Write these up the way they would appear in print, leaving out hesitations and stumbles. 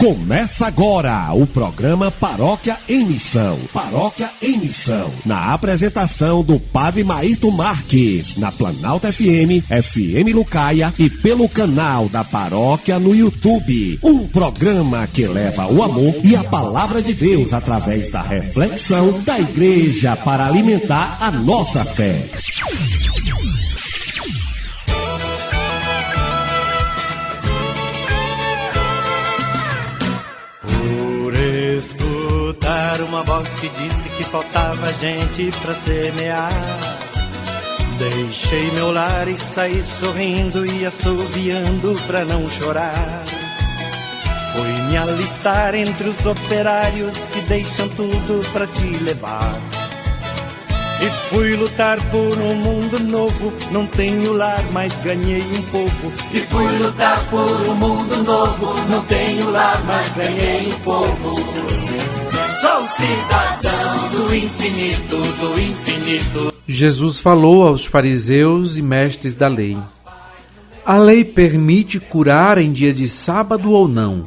Começa agora o programa Paróquia em Missão. Paróquia em Missão. Na apresentação do Padre Maíto Marques, na Planalto FM, FM Lucaia e pelo canal da Paróquia no YouTube. Um programa que leva o amor e a palavra de Deus através da reflexão da igreja para alimentar a nossa fé. Uma voz que disse que faltava gente pra semear. Deixei meu lar e saí sorrindo e assoviando pra não chorar. Fui me alistar entre os operários que deixam tudo pra te levar. E fui lutar por um mundo novo. Não tenho lar, mas ganhei um povo. E fui lutar por um mundo novo. Não tenho lar, mas ganhei um povo. Sou cidadão do infinito, do infinito. Jesus falou aos fariseus e mestres da lei. A lei permite curar em dia de sábado ou não?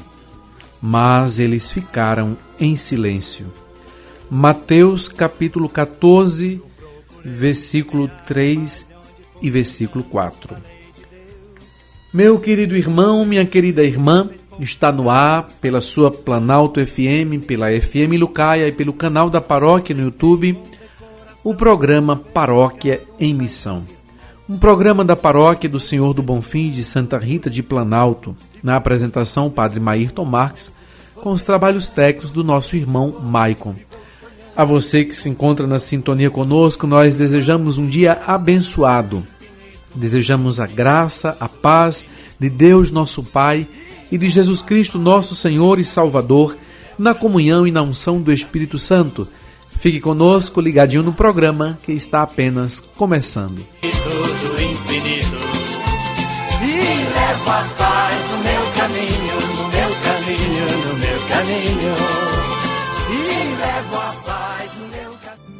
Mas eles ficaram em silêncio. Mateus capítulo 14, versículo 3 e versículo 4. Meu querido irmão, minha querida irmã, está no ar pela sua Planalto FM, pela FM Lucaia e pelo canal da Paróquia no YouTube, o programa Paróquia em Missão. Um programa da Paróquia do Senhor do Bonfim de Santa Rita de Planalto, na apresentação o Padre Maíto Marques, com os trabalhos técnicos do nosso irmão Maicon. A você que se encontra na sintonia conosco, nós desejamos um dia abençoado. Desejamos a graça, a paz de Deus nosso Pai e de Jesus Cristo, nosso Senhor e Salvador, na comunhão e na unção do Espírito Santo. Fique conosco, ligadinho no programa que está apenas começando. E levo a paz no meu caminho, no meu caminho, no meu caminho. E levo a paz no meu caminho.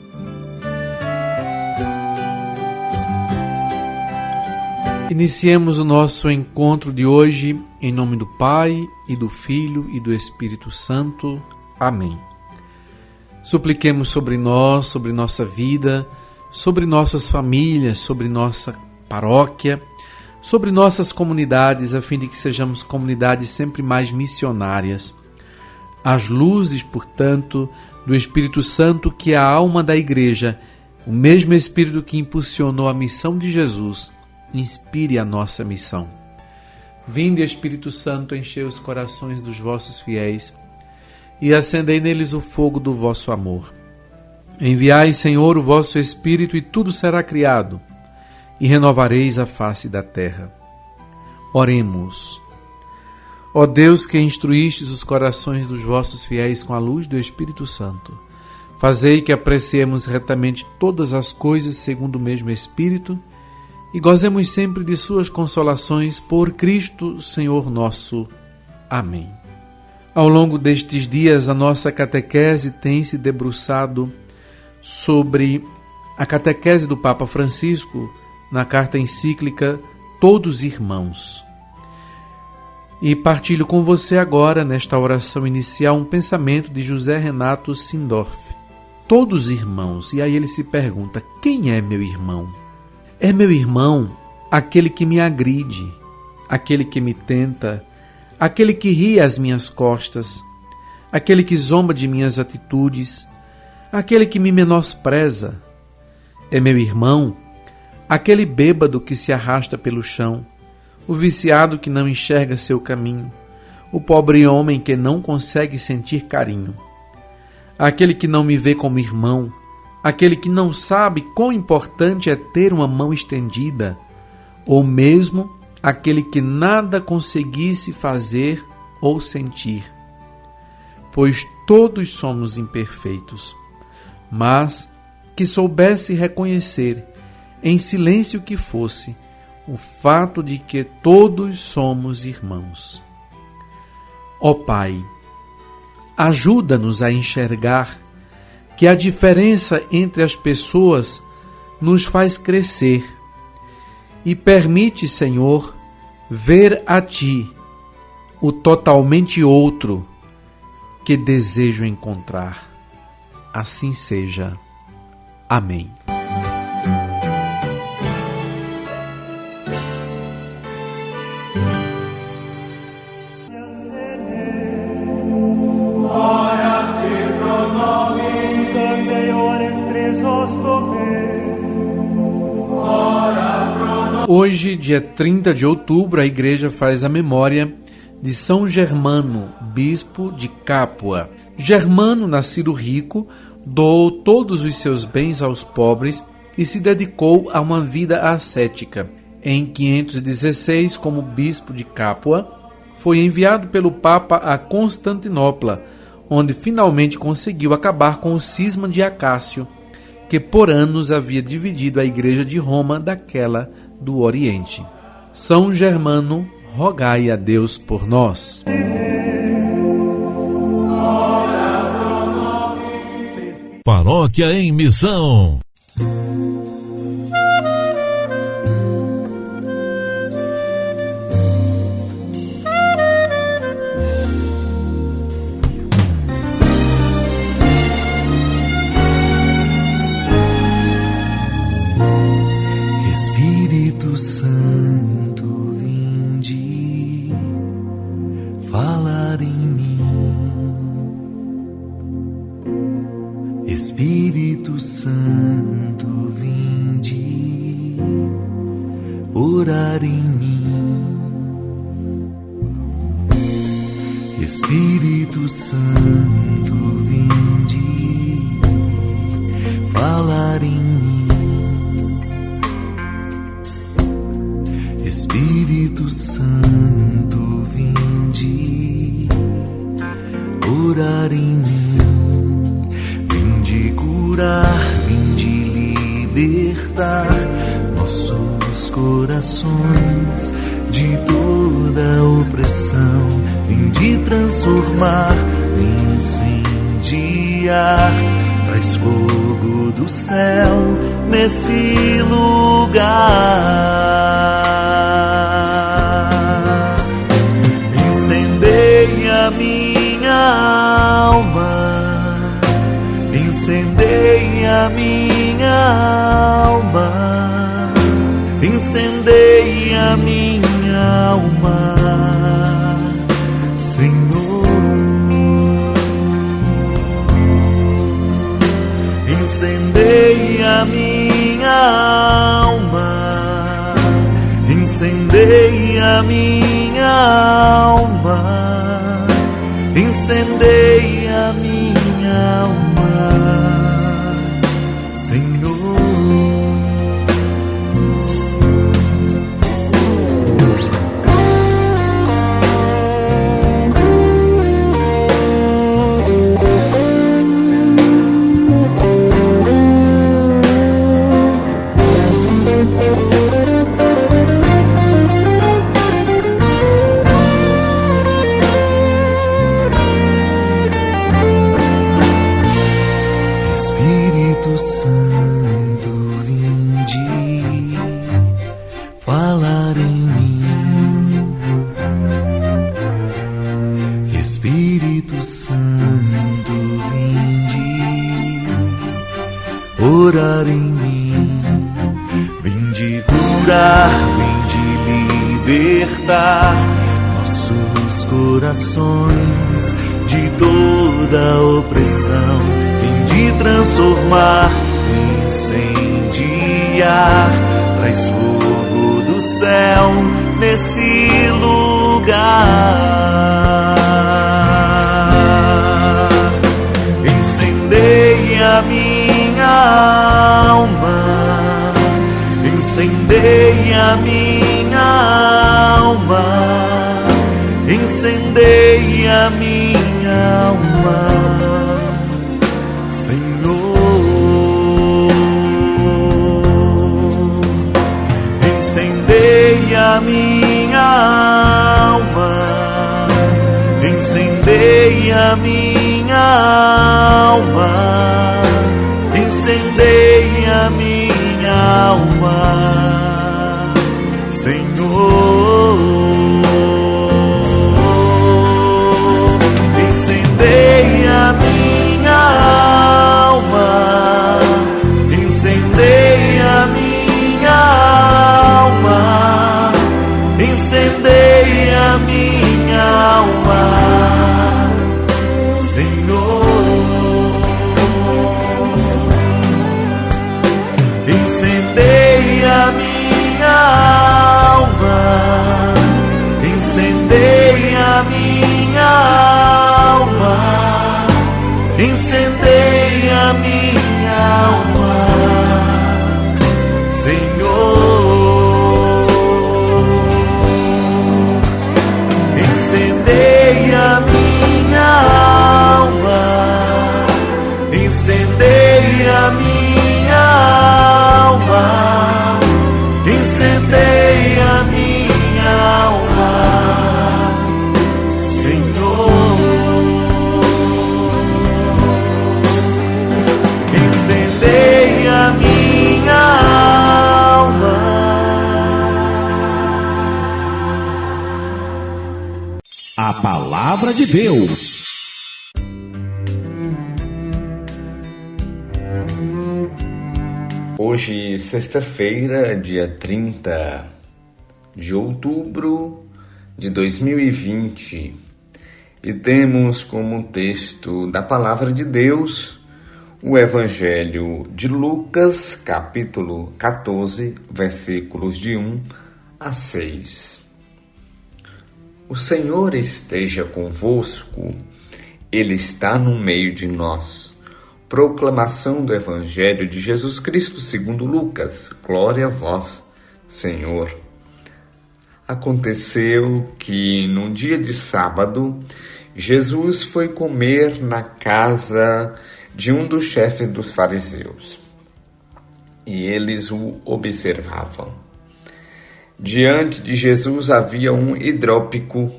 Iniciemos o nosso encontro de hoje em nome do Pai, e do Filho, e do Espírito Santo. Amém. Supliquemos sobre nós, sobre nossa vida, sobre nossas famílias, sobre nossa paróquia, sobre nossas comunidades, a fim de que sejamos comunidades sempre mais missionárias. As luzes, portanto, do Espírito Santo, que é a alma da Igreja, o mesmo Espírito que impulsionou a missão de Jesus, inspire a nossa missão. Vinde, Espírito Santo, enchei os corações dos vossos fiéis e acendei neles o fogo do vosso amor. Enviai, Senhor, o vosso Espírito e tudo será criado e renovareis a face da terra. Oremos. Ó Deus, que instruístes os corações dos vossos fiéis com a luz do Espírito Santo, fazei que apreciemos retamente todas as coisas segundo o mesmo Espírito e gozemos sempre de suas consolações por Cristo, Senhor nosso. Amém. Ao longo destes dias, a nossa catequese tem se debruçado sobre a catequese do Papa Francisco na carta encíclica Todos Irmãos. E partilho com você agora, nesta oração inicial, um pensamento de José Renato Sindorf. Todos irmãos. E aí ele se pergunta, quem é meu irmão? É meu irmão aquele que me agride, aquele que me tenta, aquele que ri às minhas costas, aquele que zomba de minhas atitudes, aquele que me menospreza. É meu irmão aquele bêbado que se arrasta pelo chão, o viciado que não enxerga seu caminho, o pobre homem que não consegue sentir carinho, aquele que não me vê como irmão, aquele que não sabe quão importante é ter uma mão estendida, ou mesmo aquele que nada conseguisse fazer ou sentir. Pois todos somos imperfeitos, mas que soubesse reconhecer, em silêncio que fosse, o fato de que todos somos irmãos. Ó Pai, ajuda-nos a enxergar que a diferença entre as pessoas nos faz crescer e permite, Senhor, ver a Ti, o totalmente outro que desejo encontrar. Assim seja. Amém. Hoje, dia 30 de outubro, a Igreja faz a memória de São Germano, bispo de Capua. Germano, nascido rico, doou todos os seus bens aos pobres e se dedicou a uma vida ascética. Em 516, como bispo de Capua, foi enviado pelo Papa a Constantinopla, onde finalmente conseguiu acabar com o cisma de Acácio, que por anos havia dividido a Igreja de Roma daquela do Oriente. São Germano, rogai a Deus por nós. Paróquia em Missão. Espírito Santo, vinde falar em mim. Espírito Santo, vinde orar em mim. Espírito Santo, vinde falar em mim. Espírito Santo, vinde orar em mim. Vinde curar, vinde libertar nossos corações de toda opressão. Vinde transformar, incendiar, traz fogo do céu nesse lugar. Incendeia minha alma, incendeia minha alma, incendeia minha alma, Senhor. Incendeia minha alma, incendeia minha alma, incendeia minha alma, Senhor. Espírito Santo, vinde falar em mim. Espírito Santo, vinde orar em mim. Vinde curar, vinde libertar nossos corações de toda opressão. Vinde transformar, incendiar, traz fogo do céu nesse lugar. Incendeia minha alma, incendeia minha alma, incendeia minha alma, Senhor. Incendeia minha alma, incendeia minha alma, incendeia minha alma, Senhor. a minha alma, Senhor. Incendeia minha alma, incendeia minha alma, incendeia minha alma, Senhor. Incendeia minha alma, incendeia minha alma, incendeia minha alma, Senhor. Incendeia minha alma. A palavra de Deus. Hoje, sexta-feira, dia 30 de outubro de 2020, e temos como texto da Palavra de Deus o Evangelho de Lucas, capítulo 14, versículos de 1 a 6. O Senhor esteja convosco, Ele está no meio de nós. Proclamação do Evangelho de Jesus Cristo segundo Lucas. Glória a vós, Senhor. Aconteceu que, num dia de sábado, Jesus foi comer na casa de um dos chefes dos fariseus, e eles o observavam. Diante de Jesus havia um hidrópico.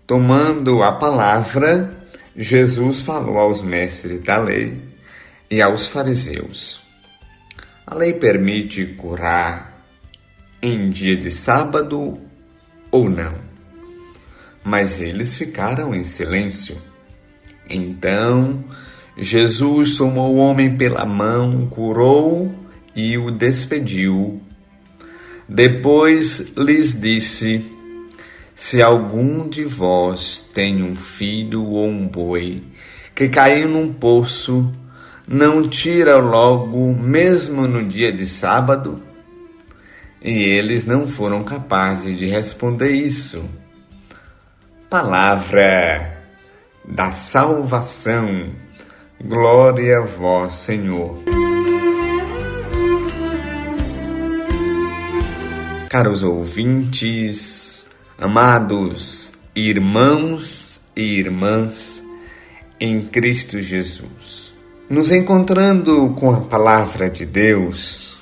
Tomando a palavra, Jesus falou aos mestres da lei e aos fariseus: a lei permite curar em dia de sábado ou não? Mas eles ficaram em silêncio. Então Jesus tomou o homem pela mão, curou e o despediu. Depois lhes disse: se algum de vós tem um filho ou um boi que caiu num poço, não tira logo, mesmo no dia de sábado? E eles não foram capazes de responder isso. Palavra da salvação. Glória a vós, Senhor. Caros ouvintes, amados irmãos e irmãs em Cristo Jesus, nos encontrando com a palavra de Deus,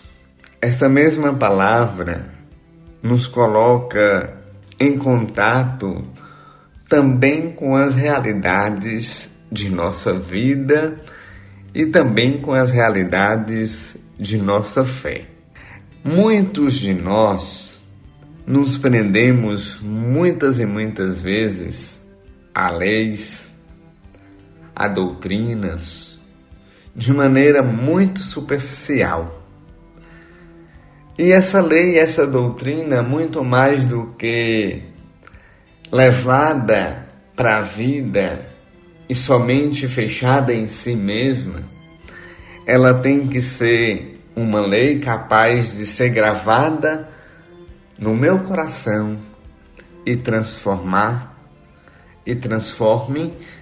esta mesma palavra nos coloca em contato também com as realidades de nossa vida e também com as realidades de nossa fé. Muitos de nós nos prendemos muitas e muitas vezes a leis, a doutrinas, de maneira muito superficial. E essa lei, essa doutrina, muito mais do que levada para a vida e somente fechada em si mesma, ela tem que ser uma lei capaz de ser gravada no meu coração e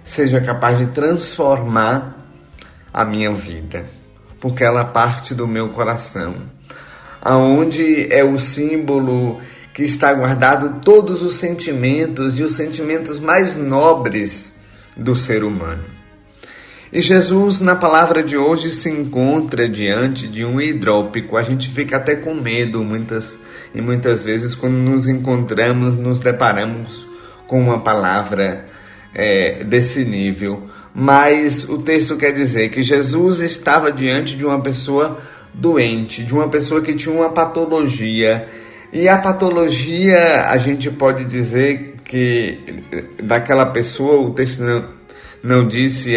seja capaz de transformar a minha vida, porque ela parte do meu coração, aonde é o símbolo que está guardado todos os sentimentos e os sentimentos mais nobres do ser humano. E Jesus, na palavra de hoje, se encontra diante de um hidrópico. A gente fica até com medo muitas vezes quando nos encontramos, nos deparamos com uma palavra desse nível. Mas o texto quer dizer que Jesus estava diante de uma pessoa doente, de uma pessoa que tinha uma patologia. E a patologia, a gente pode dizer que daquela pessoa, o texto não disse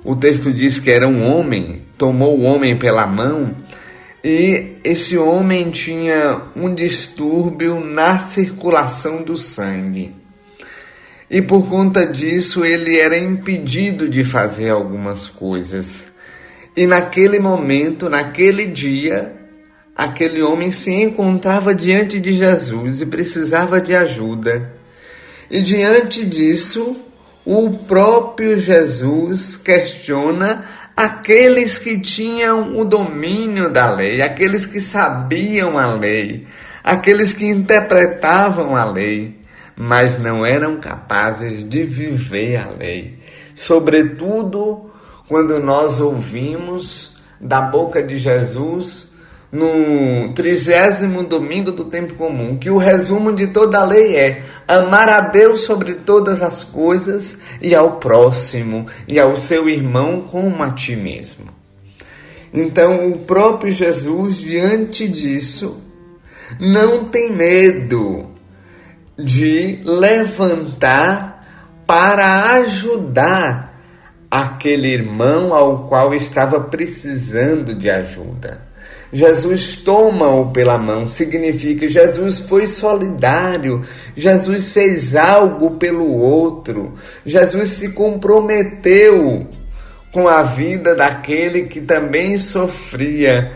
o texto diz que era um homem, tomou o homem pela mão, e esse homem tinha um distúrbio na circulação do sangue. E por conta disso ele era impedido de fazer algumas coisas. E naquele momento, naquele dia, aquele homem se encontrava diante de Jesus e precisava de ajuda. E diante disso, o próprio Jesus questiona aqueles que tinham o domínio da lei, aqueles que sabiam a lei, aqueles que interpretavam a lei, mas não eram capazes de viver a lei. Sobretudo quando nós ouvimos da boca de Jesus no 30º domingo do tempo comum, que o resumo de toda a lei é amar a Deus sobre todas as coisas e ao próximo e ao seu irmão como a ti mesmo. Então o próprio Jesus, diante disso, não tem medo de levantar para ajudar aquele irmão ao qual estava precisando de ajuda. Jesus toma-o pela mão, significa Jesus foi solidário, Jesus fez algo pelo outro, Jesus se comprometeu com a vida daquele que também sofria.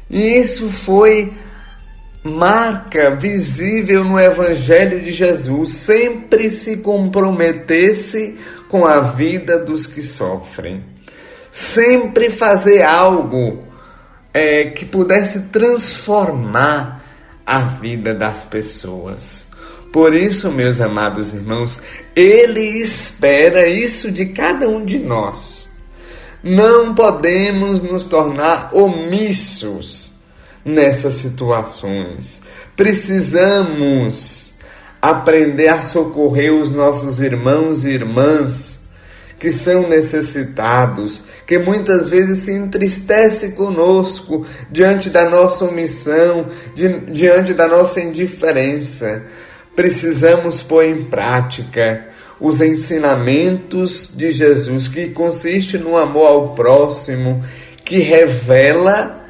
E isso foi marca visível no Evangelho de Jesus, sempre se comprometesse com a vida dos que sofrem, sempre fazer algo que pudesse transformar a vida das pessoas. Por isso, meus amados irmãos, Ele espera isso de cada um de nós. Não podemos nos tornar omissos nessas situações. Precisamos aprender a socorrer os nossos irmãos e irmãs que são necessitados, que muitas vezes se entristece conosco diante da nossa omissão, diante da nossa indiferença. Precisamos pôr em prática os ensinamentos de Jesus, que consiste no amor ao próximo, que revela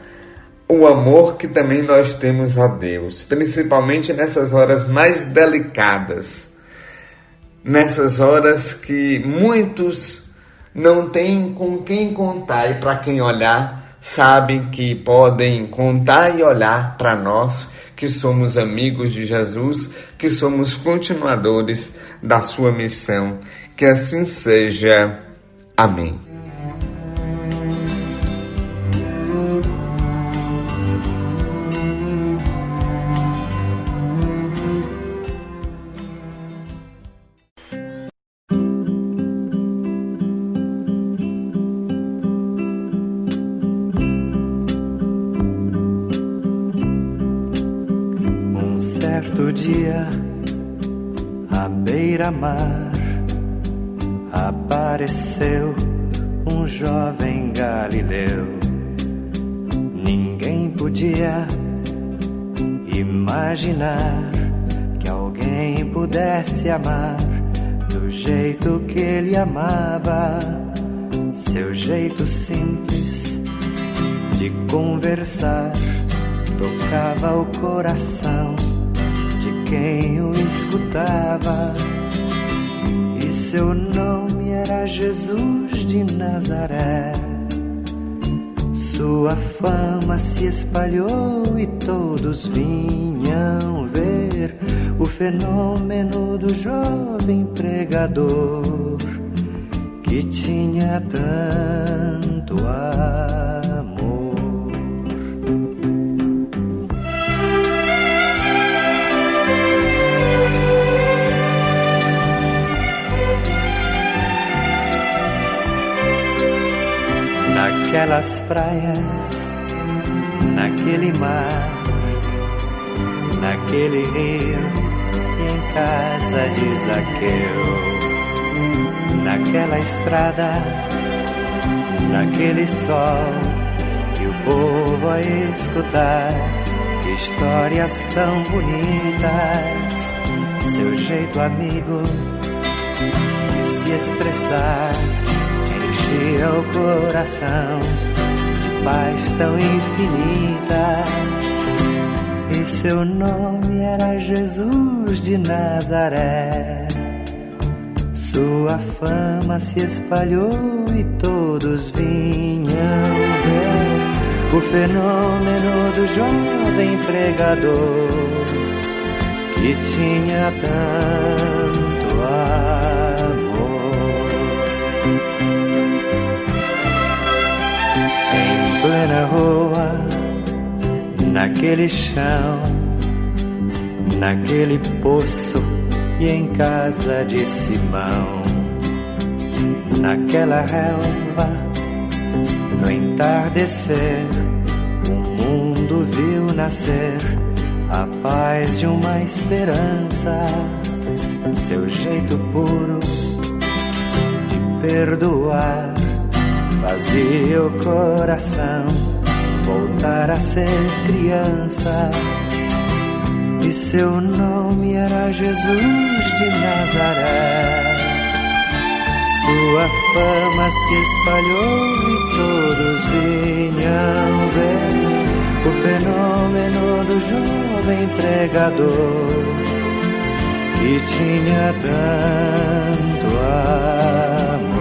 o amor que também nós temos a Deus, principalmente nessas horas mais delicadas, nessas horas que muitos não têm com quem contar e para quem olhar, sabem que podem contar e olhar para nós, que somos amigos de Jesus, que somos continuadores da sua missão. Que assim seja. Amém. Certo dia, à beira-mar, apareceu um jovem galileu. Ninguém podia imaginar que alguém pudesse amar do jeito que ele amava. Seu jeito simples de conversar tocava o coração quem o escutava, e seu nome era Jesus de Nazaré. Sua fama se espalhou e todos vinham ver o fenômeno do jovem pregador que tinha tanto amor. Naquelas praias, naquele mar, naquele rio e em casa de Zaqueu, naquela estrada, naquele sol, e o povo a escutar histórias tão bonitas, seu jeito amigo de se expressar enchia o coração de paz tão infinita. E seu nome era Jesus de Nazaré. Sua fama se espalhou e todos vinham ver o fenômeno do jovem pregador que tinha tanto amor. Em plena rua, naquele chão, naquele poço e em casa de Simão, naquela relva, no entardecer, o mundo viu nascer a paz de uma esperança. Seu jeito puro de perdoar fazia o coração voltar a ser criança. E seu nome era Jesus de Nazaré. Sua fama se espalhou e todos vinham ver o fenômeno do jovem pregador que tinha tanto amor.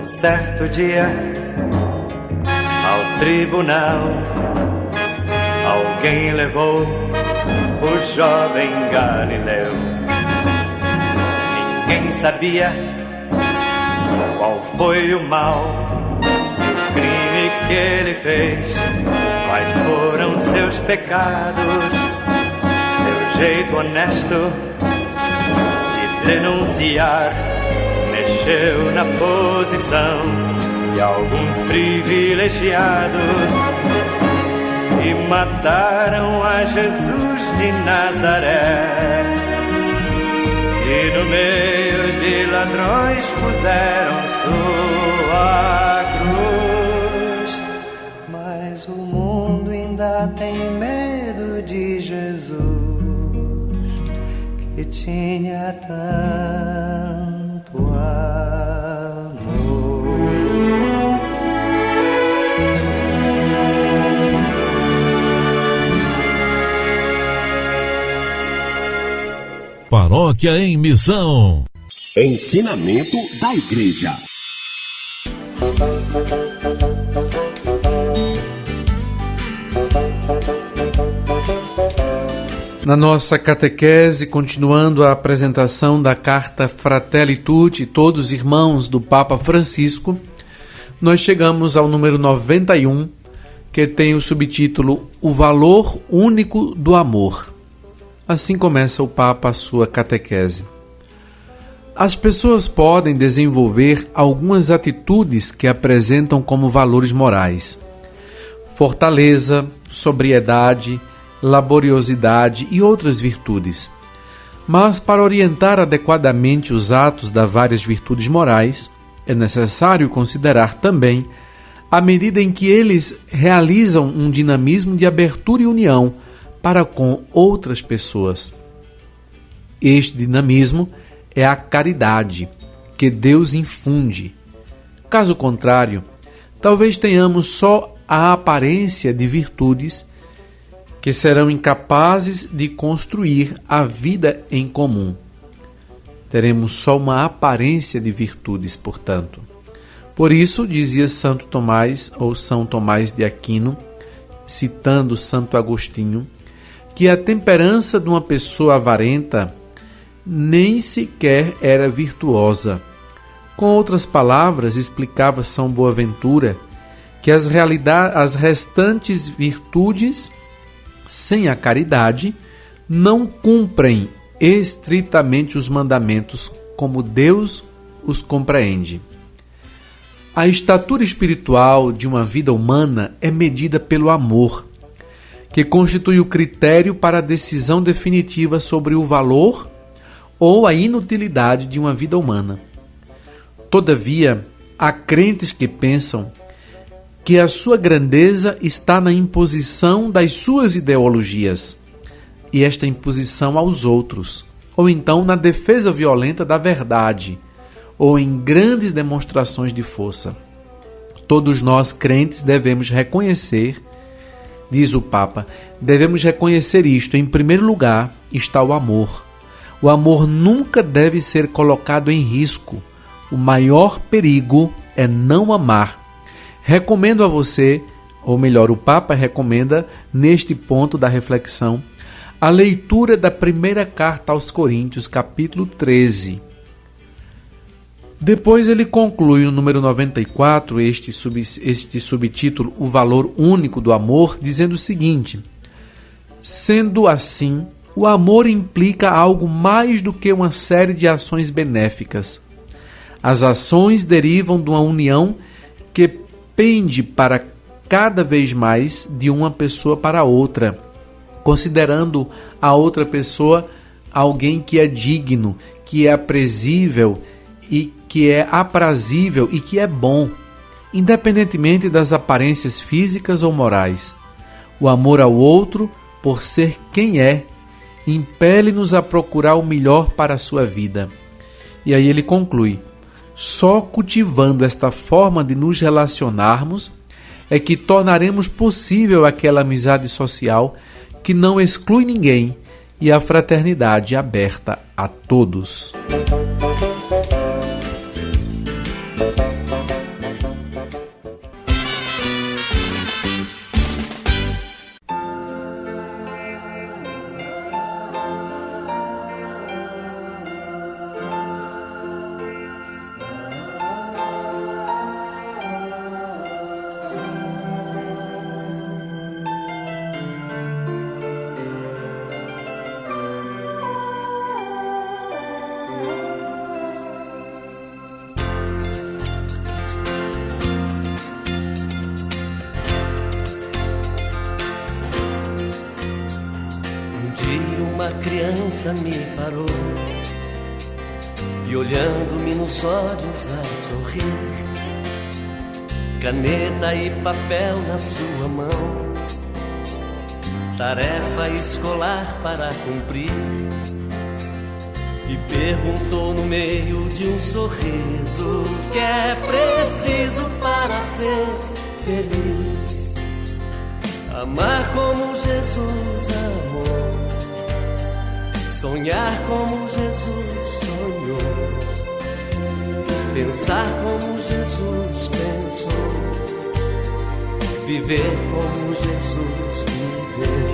Um certo dia, ao tribunal, alguém levou o jovem Galileu. Ninguém sabia qual foi o mal e o crime que ele fez, quais foram seus pecados. Seu jeito honesto de denunciar mexeu na posição de alguns privilegiados e mataram a Jesus de Nazaré. E no meio de ladrões puseram sua cruz. Mas o mundo ainda tem medo de Jesus, que tinha tanto amor. Paróquia em Missão. Ensinamento da Igreja. Na nossa catequese, continuando a apresentação da carta Fratelli Tutti, todos irmãos do Papa Francisco, nós chegamos ao número 91, que tem o subtítulo O Valor Único do Amor. Assim começa o Papa a sua catequese. As pessoas podem desenvolver algumas atitudes que apresentam como valores morais: fortaleza, sobriedade, laboriosidade e outras virtudes. Mas para orientar adequadamente os atos das várias virtudes morais, é necessário considerar também a medida em que eles realizam um dinamismo de abertura e união para com outras pessoas. Este dinamismo é a caridade que Deus infunde. Caso contrário, talvez tenhamos só a aparência de virtudes que serão incapazes de construir a vida em comum. Teremos só uma aparência de virtudes, portanto. Por isso, dizia Santo Tomás, ou São Tomás de Aquino, citando Santo Agostinho, que a temperança de uma pessoa avarenta nem sequer era virtuosa. Com outras palavras, explicava São Boaventura que as restantes virtudes, sem a caridade, não cumprem estritamente os mandamentos como Deus os compreende. A estatura espiritual de uma vida humana é medida pelo amor, que constitui o critério para a decisão definitiva sobre o valor ou a inutilidade de uma vida humana. Todavia, há crentes que pensam que a sua grandeza está na imposição das suas ideologias, e esta imposição aos outros, ou então na defesa violenta da verdade, ou em grandes demonstrações de força. Todos nós, crentes, devemos reconhecer, diz o Papa, devemos reconhecer isto. Em primeiro lugar está o amor. O amor nunca deve ser colocado em risco. O maior perigo é não amar. Recomendo a você, ou melhor, o Papa recomenda, neste ponto da reflexão, a leitura da primeira carta aos Coríntios, capítulo 13. Depois ele conclui no número 94, este subtítulo, O Valor Único do Amor, dizendo o seguinte: sendo assim, o amor implica algo mais do que uma série de ações benéficas. As ações derivam de uma união que pende para cada vez mais de uma pessoa para outra, considerando a outra pessoa alguém que é digno, que é aprazível e que é aprazível e que é bom, independentemente das aparências físicas ou morais. O amor ao outro, por ser quem é, impele-nos a procurar o melhor para a sua vida. E aí ele conclui: só cultivando esta forma de nos relacionarmos é que tornaremos possível aquela amizade social que não exclui ninguém e a fraternidade aberta a todos. Uma criança me parou e olhando-me nos olhos a sorrir, caneta e papel na sua mão, tarefa escolar para cumprir, e perguntou no meio de um sorriso: o que é preciso para ser feliz? Amar como Jesus amou, sonhar como Jesus sonhou, pensar como Jesus pensou, viver como Jesus viveu,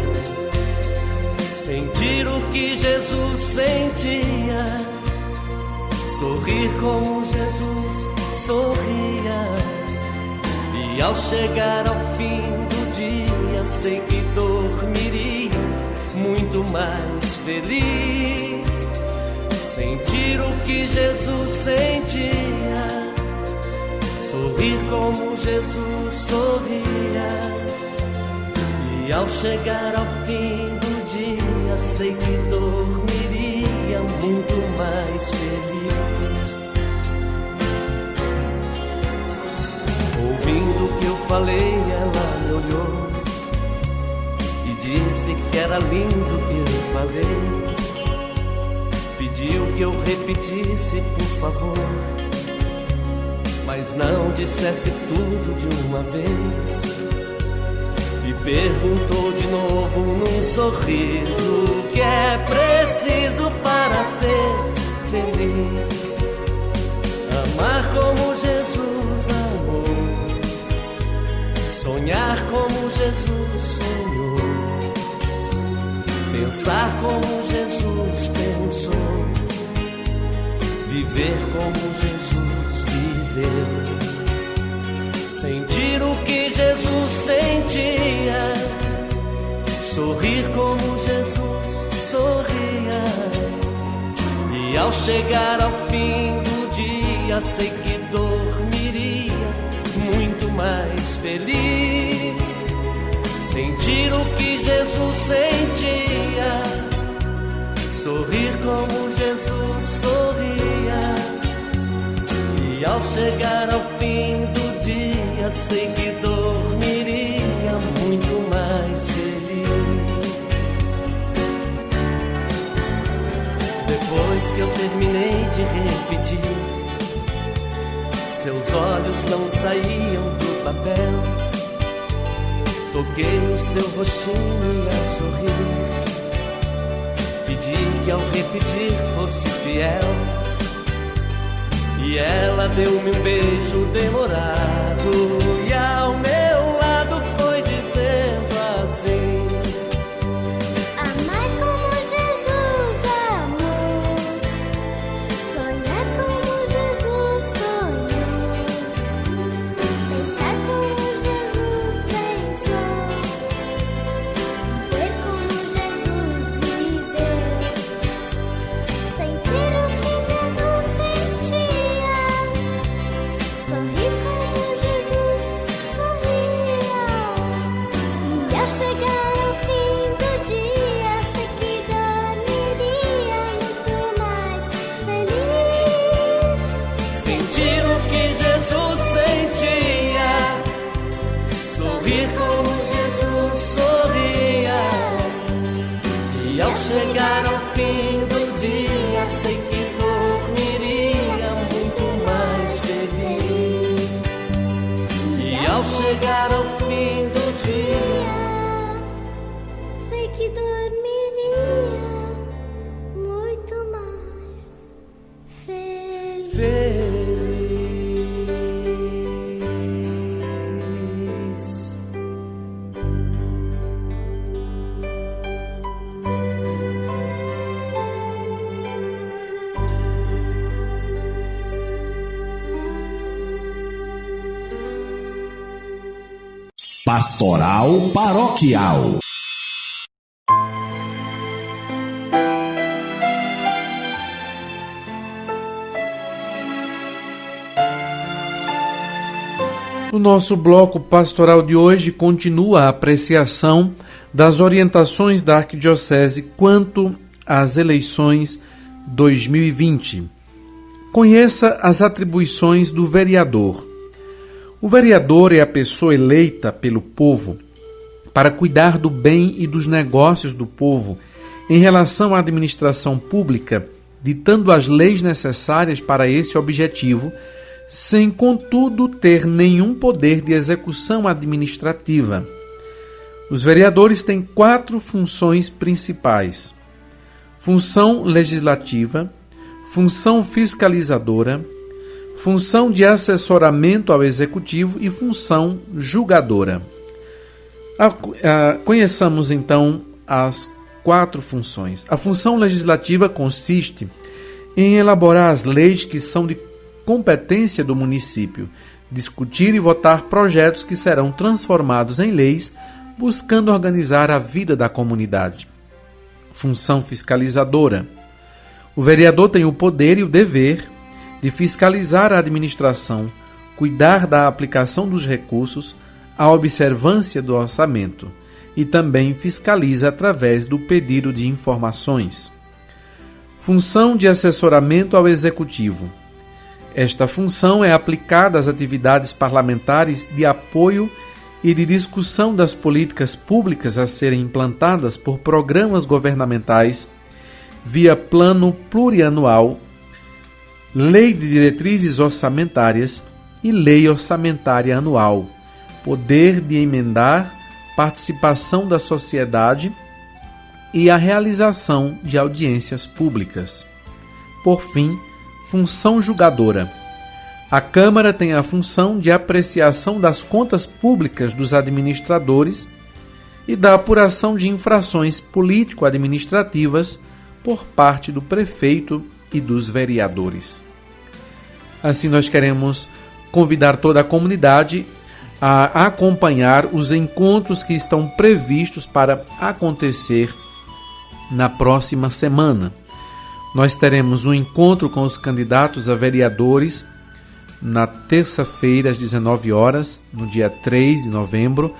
sentir o que Jesus sentia, sorrir como Jesus sorria, e ao chegar ao fim do dia sei que dormiria muito mais feliz, sentir o que Jesus sentia, sorrir como Jesus sorria, e ao chegar ao fim do dia sei que dormiria muito mais feliz. Ouvindo o que eu falei, ela me olhou e disse que era lindo o que eu falei. Pediu que eu repetisse, por favor, mas não dissesse tudo de uma vez. E perguntou de novo num sorriso: o que é preciso para ser feliz? Amar como Jesus amou, sonhar como Jesus sonhou, pensar como Jesus pensou, viver como Jesus viveu, sentir o que Jesus sentia, sorrir como Jesus sorria, e ao chegar ao fim do dia sei que dormiria muito mais feliz, sentir o que Jesus sentia, sorrir como Jesus sorria, e ao chegar ao fim do dia sei que dormiria muito mais feliz. de repetir. Seus olhos não saíam do papel. Toquei no seu rostinho e a sorrir. Pedi que ao repetir fosse fiel. E ela deu-me um beijo demorado. E ao meu lado foi dizendo assim: amar como Jesus amou, sonhar como Jesus sonhou, pensar como Jesus pensou, viver como Jesus viveu, sentir o que Jesus sentia, sorrir como Jesus sorria. E ao chegar ao fim do dia, sei que dormiria muito mais feliz. sentir o que Jesus sentia, sorrir como Jesus sorria. E ao chegar ao fim do dia, sei que dormiria muito mais feliz. E ao chegar ao fim do dia, Sei que dormiria muito mais feliz. feliz. Pastoral Paroquial. No nosso bloco pastoral de hoje continua a apreciação das orientações da Arquidiocese quanto às eleições 2020. Conheça as atribuições do vereador. O vereador é a pessoa eleita pelo povo para cuidar do bem e dos negócios do povo em relação à administração pública, ditando as leis necessárias para esse objetivo, sem, contudo, ter nenhum poder de execução administrativa. Os vereadores têm 4 funções principais: função legislativa, função fiscalizadora, função de assessoramento ao executivo e função julgadora. Conheçamos então as 4 funções. A função legislativa consiste em elaborar as leis que são de competência do município, discutir e votar projetos que serão transformados em leis, buscando organizar a vida da comunidade. Função fiscalizadora. O vereador tem o poder e o dever de fiscalizar a administração, cuidar da aplicação dos recursos, a observância do orçamento e também fiscaliza através do pedido de informações. Função de assessoramento ao executivo. Esta função é aplicada às atividades parlamentares de apoio e de discussão das políticas públicas a serem implantadas por programas governamentais via plano plurianual, lei de diretrizes orçamentárias e lei orçamentária anual, poder de emendar, participação da sociedade e a realização de audiências públicas. Por fim, função julgadora. A Câmara tem a função de apreciação das contas públicas dos administradores e da apuração de infrações político-administrativas por parte do prefeito e dos vereadores. Assim, nós queremos convidar toda a comunidade a acompanhar os encontros que estão previstos para acontecer na próxima semana. Nós teremos um encontro com os candidatos a vereadores na terça-feira, às 19 horas, no dia 3 de novembro.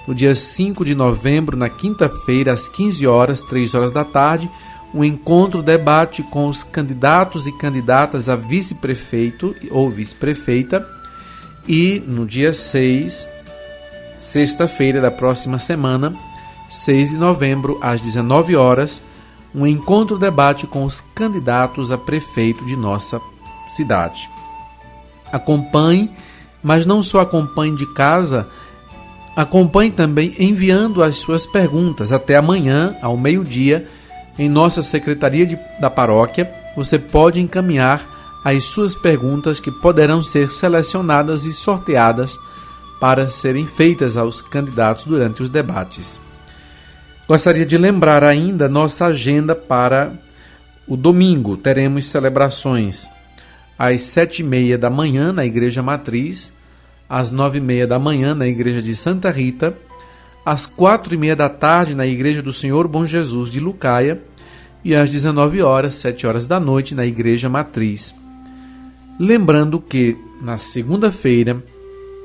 No dia 5 de novembro, na quinta-feira, às 15 horas, 3 horas da tarde, um encontro-debate com os candidatos e candidatas a vice-prefeito ou vice-prefeita. E no dia 6, sexta-feira da próxima semana, 6 de novembro, às 19 horas, um encontro-debate com os candidatos a prefeito de nossa cidade. Acompanhe, mas não só acompanhe de casa, acompanhe também enviando as suas perguntas. Até amanhã, ao meio-dia, em nossa secretaria da paróquia, você pode encaminhar as suas perguntas que poderão ser selecionadas e sorteadas para serem feitas aos candidatos durante os debates. Gostaria de lembrar ainda nossa agenda para o domingo. Teremos celebrações às 7h30 da manhã na Igreja Matriz, às 9h30 da manhã na Igreja de Santa Rita, às 4h30 da tarde na Igreja do Senhor Bom Jesus de Lucaia e às 19h, 7h da noite, na Igreja Matriz. Lembrando que na segunda-feira,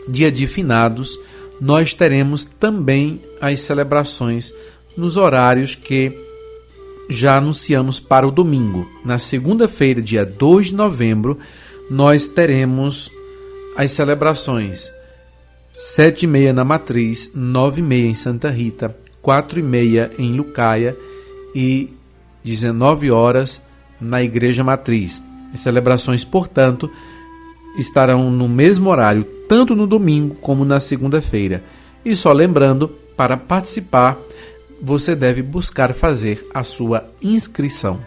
dia de finados, nós teremos também as celebrações nos horários que já anunciamos para o domingo. Na segunda-feira, dia 2 de novembro, nós teremos as celebrações 7h30 na Matriz, 9h30 em Santa Rita, 4h30 em Lucaia e 19h na Igreja Matriz. As celebrações, portanto, estarão no mesmo horário, tanto no domingo como na segunda-feira. E só lembrando, para participar, você deve buscar fazer a sua inscrição.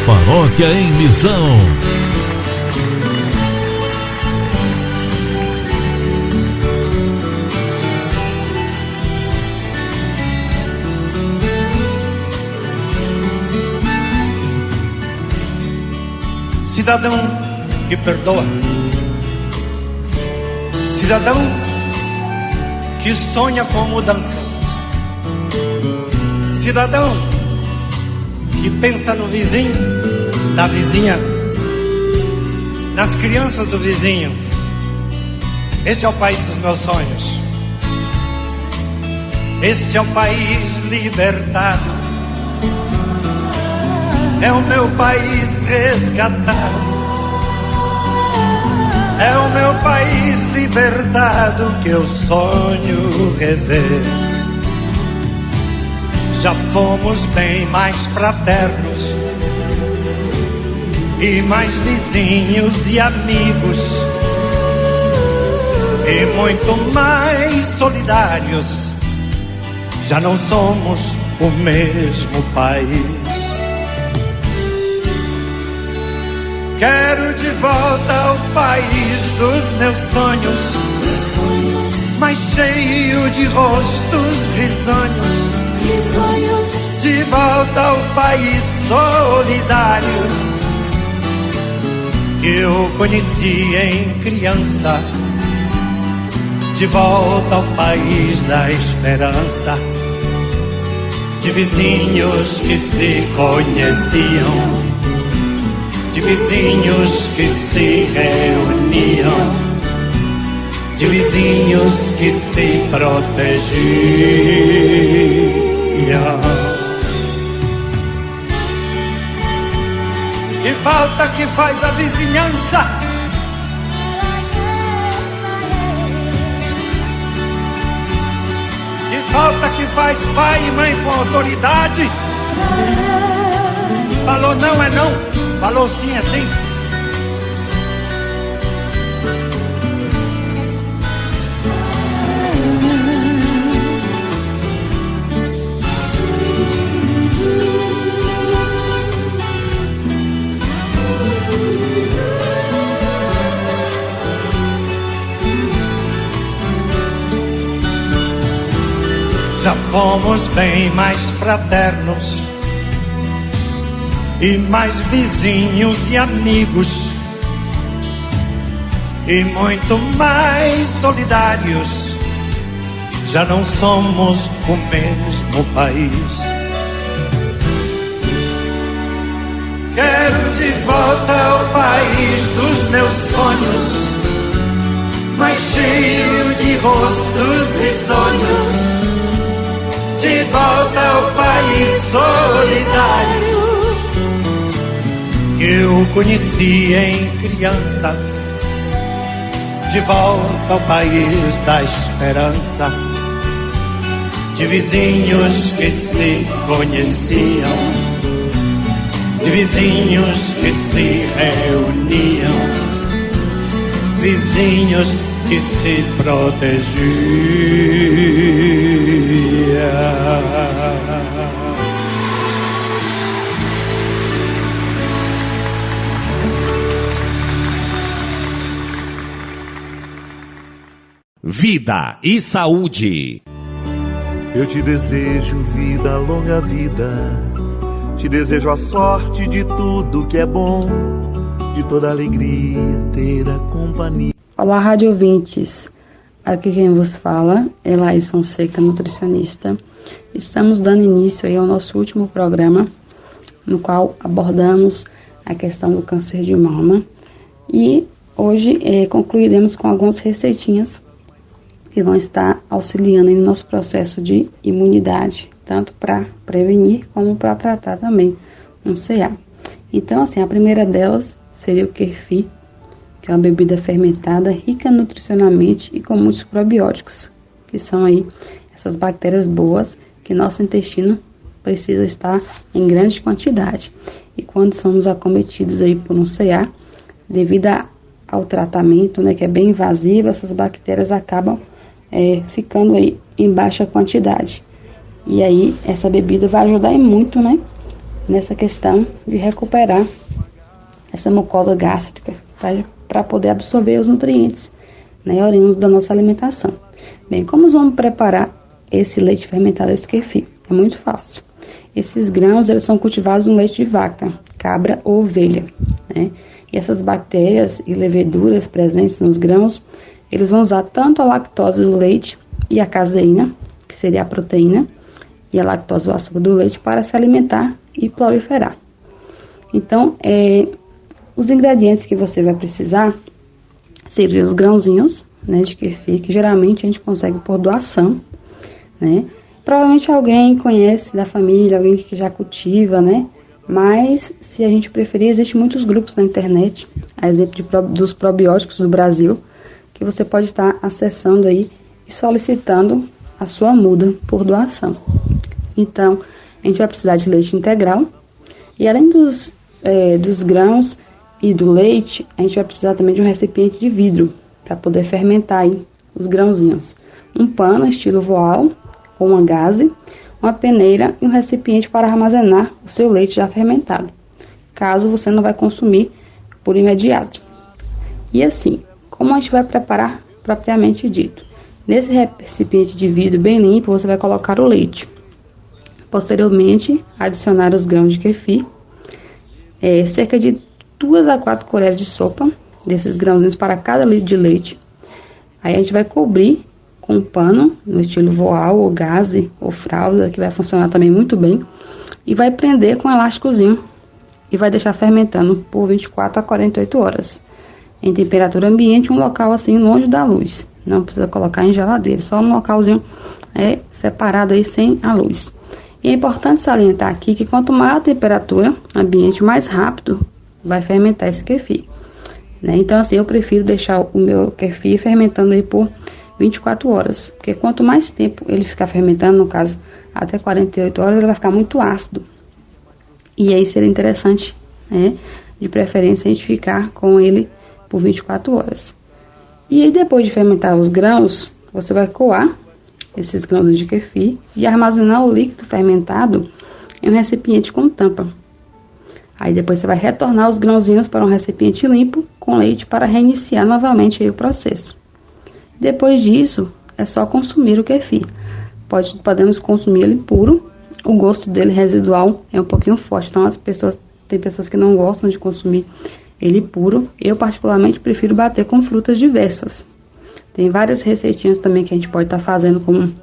Paróquia em Missão. Cidadão que perdoa, cidadão que sonha com mudanças, cidadão que pensa no vizinho, na vizinha, nas crianças do vizinho. Este é o país dos meus sonhos. Este é o país libertado. É o meu país resgatado. É o meu país libertado que eu sonho rever. Já fomos bem mais fraternos e mais vizinhos e amigos, e muito mais solidários. Já não somos o mesmo país. Quero de volta ao país dos meus sonhos, mais cheio de rostos risonhos. De volta ao país solidário que eu conheci em criança. De volta ao país da esperança, de vizinhos que se conheciam, de vizinhos que se reuniam, de vizinhos que se protegiam. E falta que faz a vizinhança, e falta que faz pai e mãe com autoridade. Falou não é não, falou sim é sim. Já fomos bem mais fraternos e mais vizinhos e amigos, e muito mais solidários. Já não somos o mesmo país. Quero de volta ao país dos meus sonhos, mais cheio de rostos e sonhos. De volta ao país solidário que Eu conheci em criança, de volta ao país da esperança, de vizinhos que se conheciam, de vizinhos que se reuniam, vizinhos que se protegiam. Vida e saúde. Eu te desejo vida, longa vida. Te desejo a sorte de tudo que é bom, de toda alegria ter a companhia. Olá, rádio ouvintes. Aqui quem vos fala é Laís Fonseca, nutricionista. Estamos dando início aí ao nosso último programa, no qual abordamos a questão do câncer de mama. E hoje concluiremos com algumas receitinhas que vão estar auxiliando no nosso processo de imunidade, tanto para prevenir como para tratar também um CA. Então, assim, a primeira delas seria o kefir, que é uma bebida fermentada, rica nutricionalmente e com muitos probióticos, que são aí essas bactérias boas que nosso intestino precisa estar em grande quantidade. E quando somos acometidos aí por um CA, devido ao tratamento, né, que é bem invasivo, essas bactérias acabam ficando aí em baixa quantidade. E aí essa bebida vai ajudar muito, né, nessa questão de recuperar essa mucosa gástrica para poder absorver os nutrientes, né, oriundos da nossa alimentação. Bem, como vamos preparar esse leite fermentado, esse kefir? É muito fácil. Esses grãos, eles são cultivados no leite de vaca, cabra ou ovelha, né? E essas bactérias e leveduras presentes nos grãos, eles vão usar tanto a lactose do leite e a caseína, que seria a proteína, e a lactose, o açúcar do leite, para se alimentar e proliferar. Então, os ingredientes que você vai precisar seriam os grãozinhos, né, de kefir, que geralmente a gente consegue por doação, né? Provavelmente alguém conhece da família, alguém que já cultiva, né? Mas, se a gente preferir, existem muitos grupos na internet, a exemplo dos probióticos no Brasil, que você pode estar acessando aí e solicitando a sua muda por doação. Então, a gente vai precisar de leite integral, e além dos grãos e do leite, a gente vai precisar também de um recipiente de vidro, para poder fermentar aí os grãozinhos. Um pano estilo voal, ou uma gaze, uma peneira e um recipiente para armazenar o seu leite já fermentado, caso você não vai consumir por imediato. E assim, como a gente vai preparar propriamente dito? Nesse recipiente de vidro bem limpo, você vai colocar o leite. Posteriormente, adicionar os grãos de kefir, cerca de 2 a 4 colheres de sopa desses grãozinhos para cada litro de leite. Aí a gente vai cobrir com um pano, no estilo voal, ou gaze, ou fralda, que vai funcionar também muito bem, e vai prender com um elásticozinho, e vai deixar fermentando por 24 a 48 horas. Em temperatura ambiente, um local assim longe da luz. Não precisa colocar em geladeira, só um localzinho separado aí sem a luz. E é importante salientar aqui que quanto maior a temperatura ambiente, mais rápido vai fermentar esse kefir, né? Então assim, eu prefiro deixar o meu kefir fermentando aí por 24 horas, porque quanto mais tempo ele ficar fermentando, no caso até 48 horas, ele vai ficar muito ácido. E aí seria interessante, né, de preferência a gente ficar com ele por 24 horas. E aí depois de fermentar os grãos, você vai coar esses grãos de kefir e armazenar o líquido fermentado em um recipiente com tampa. Aí depois você vai retornar os grãozinhos para um recipiente limpo com leite para reiniciar novamente aí o processo. Depois disso, é só consumir o kefir. Podemos consumir ele puro. O gosto dele residual é um pouquinho forte, então tem pessoas que não gostam de consumir ele puro. Eu particularmente prefiro bater com frutas diversas. Tem várias receitinhas também que a gente pode estar fazendo, como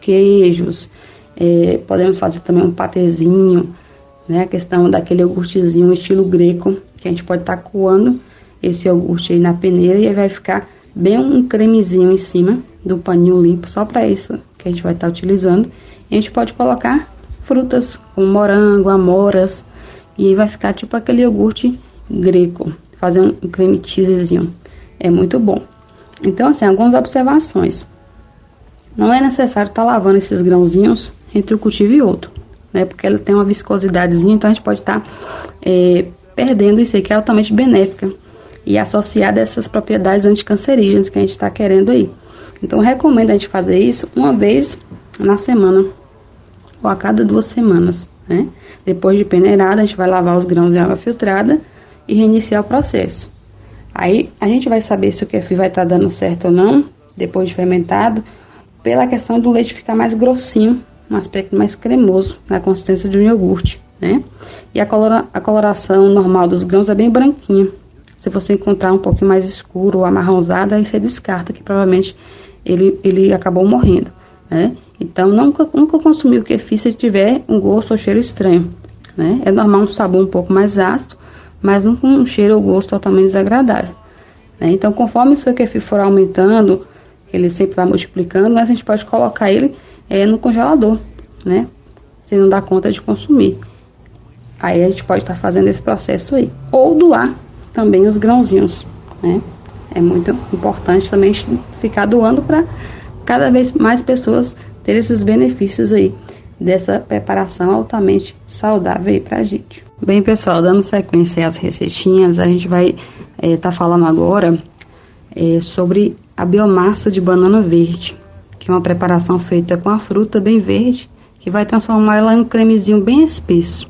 queijos, podemos fazer também um patezinho, né? A questão daquele iogurtezinho estilo greco, que a gente pode estar coando esse iogurte aí na peneira, e aí vai ficar bem um cremezinho em cima do paninho limpo, só para isso que a gente vai estar utilizando. E a gente pode colocar frutas como morango, amoras, E aí vai ficar tipo aquele iogurte greco, fazer um creme cheesezinho. É muito bom. Então, assim, algumas observações. Não é necessário estar lavando esses grãozinhos entre um cultivo e outro, né? Porque ele tem uma viscosidadezinha, então a gente pode estar perdendo isso aí, que é altamente benéfica e associada a essas propriedades anticancerígenas que a gente está querendo aí. Então, recomendo a gente fazer isso uma vez na semana ou a cada 2 semanas, né? Depois de peneirada, a gente vai lavar os grãos em água filtrada e reiniciar o processo. Aí, a gente vai saber se o kefir vai estar dando certo ou não, depois de fermentado, pela questão do leite ficar mais grossinho, um aspecto mais cremoso, na consistência de um iogurte, né? E a coloração normal dos grãos é bem branquinha. Se você encontrar um pouquinho mais escuro ou amarronzado, aí você descarta que provavelmente ele acabou morrendo, né? Então, nunca consumir o kefir se tiver um gosto ou cheiro estranho, né? É normal um sabor um pouco mais ácido, mas não com um cheiro ou gosto totalmente desagradável, né? Então, conforme o seu kefir for aumentando, ele sempre vai multiplicando, mas a gente pode colocar ele no congelador, né? Se não dá conta de consumir. Aí a gente pode estar fazendo esse processo aí. Ou doar também os grãozinhos, né? É muito importante também ficar doando para cada vez mais pessoas terem esses benefícios aí dessa preparação altamente saudável aí pra gente. Bem, pessoal, dando sequência às receitinhas, a gente vai estar falando agora sobre a biomassa de banana verde, que é uma preparação feita com a fruta bem verde, que vai transformar ela em um cremezinho bem espesso.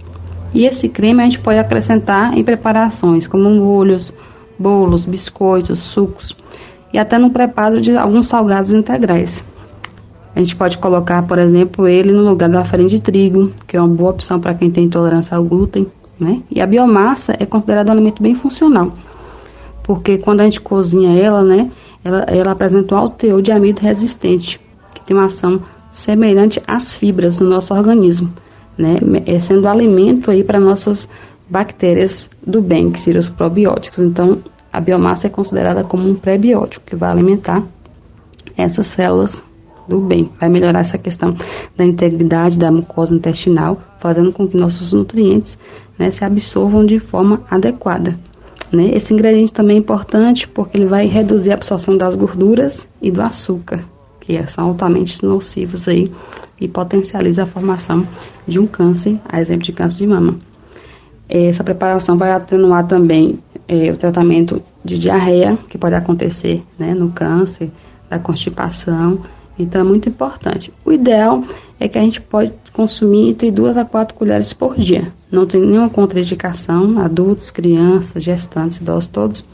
E esse creme a gente pode acrescentar em preparações como molhos, bolos, biscoitos, sucos e até no preparo de alguns salgados integrais. A gente pode colocar, por exemplo, ele no lugar da farinha de trigo, que é uma boa opção para quem tem intolerância ao glúten, né? E a biomassa é considerada um alimento bem funcional, porque quando a gente cozinha ela, né, ela apresenta um alto teor de amido resistente, que tem uma ação semelhante às fibras no nosso organismo, né, sendo alimento aí para nossas bactérias do bem, que seriam os probióticos. Então, a biomassa é considerada como um pré-biótico, que vai alimentar essas células do bem, vai melhorar essa questão da integridade da mucosa intestinal, fazendo com que nossos nutrientes, né, se absorvam de forma adequada, né? Esse ingrediente também é importante porque ele vai reduzir a absorção das gorduras e do açúcar, que são altamente nocivos aí e potencializa a formação de um câncer, a exemplo de câncer de mama. Essa preparação vai atenuar também o tratamento de diarreia, que pode acontecer, né, no câncer, da constipação. Então é muito importante. O ideal é que a gente pode consumir entre 2 a 4 colheres por dia. Não tem nenhuma contraindicação, adultos, crianças, gestantes, idosos, todos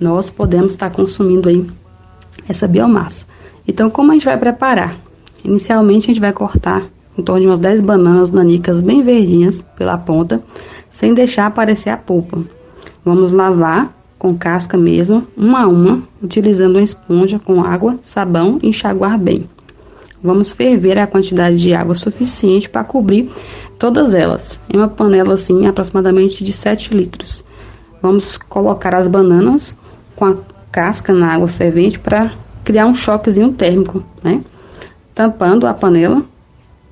nós podemos estar consumindo aí essa biomassa. Então, como a gente vai preparar? Inicialmente a gente vai cortar em torno de umas 10 bananas nanicas bem verdinhas pela ponta, sem deixar aparecer a polpa. Vamos lavar com casca mesmo, uma a uma, utilizando uma esponja com água, sabão e enxaguar bem. Vamos ferver a quantidade de água suficiente para cobrir todas elas, em uma panela assim, aproximadamente de 7 litros. Vamos colocar as bananas com a casca na água fervente para criar um choquezinho térmico, né? Tampando a panela,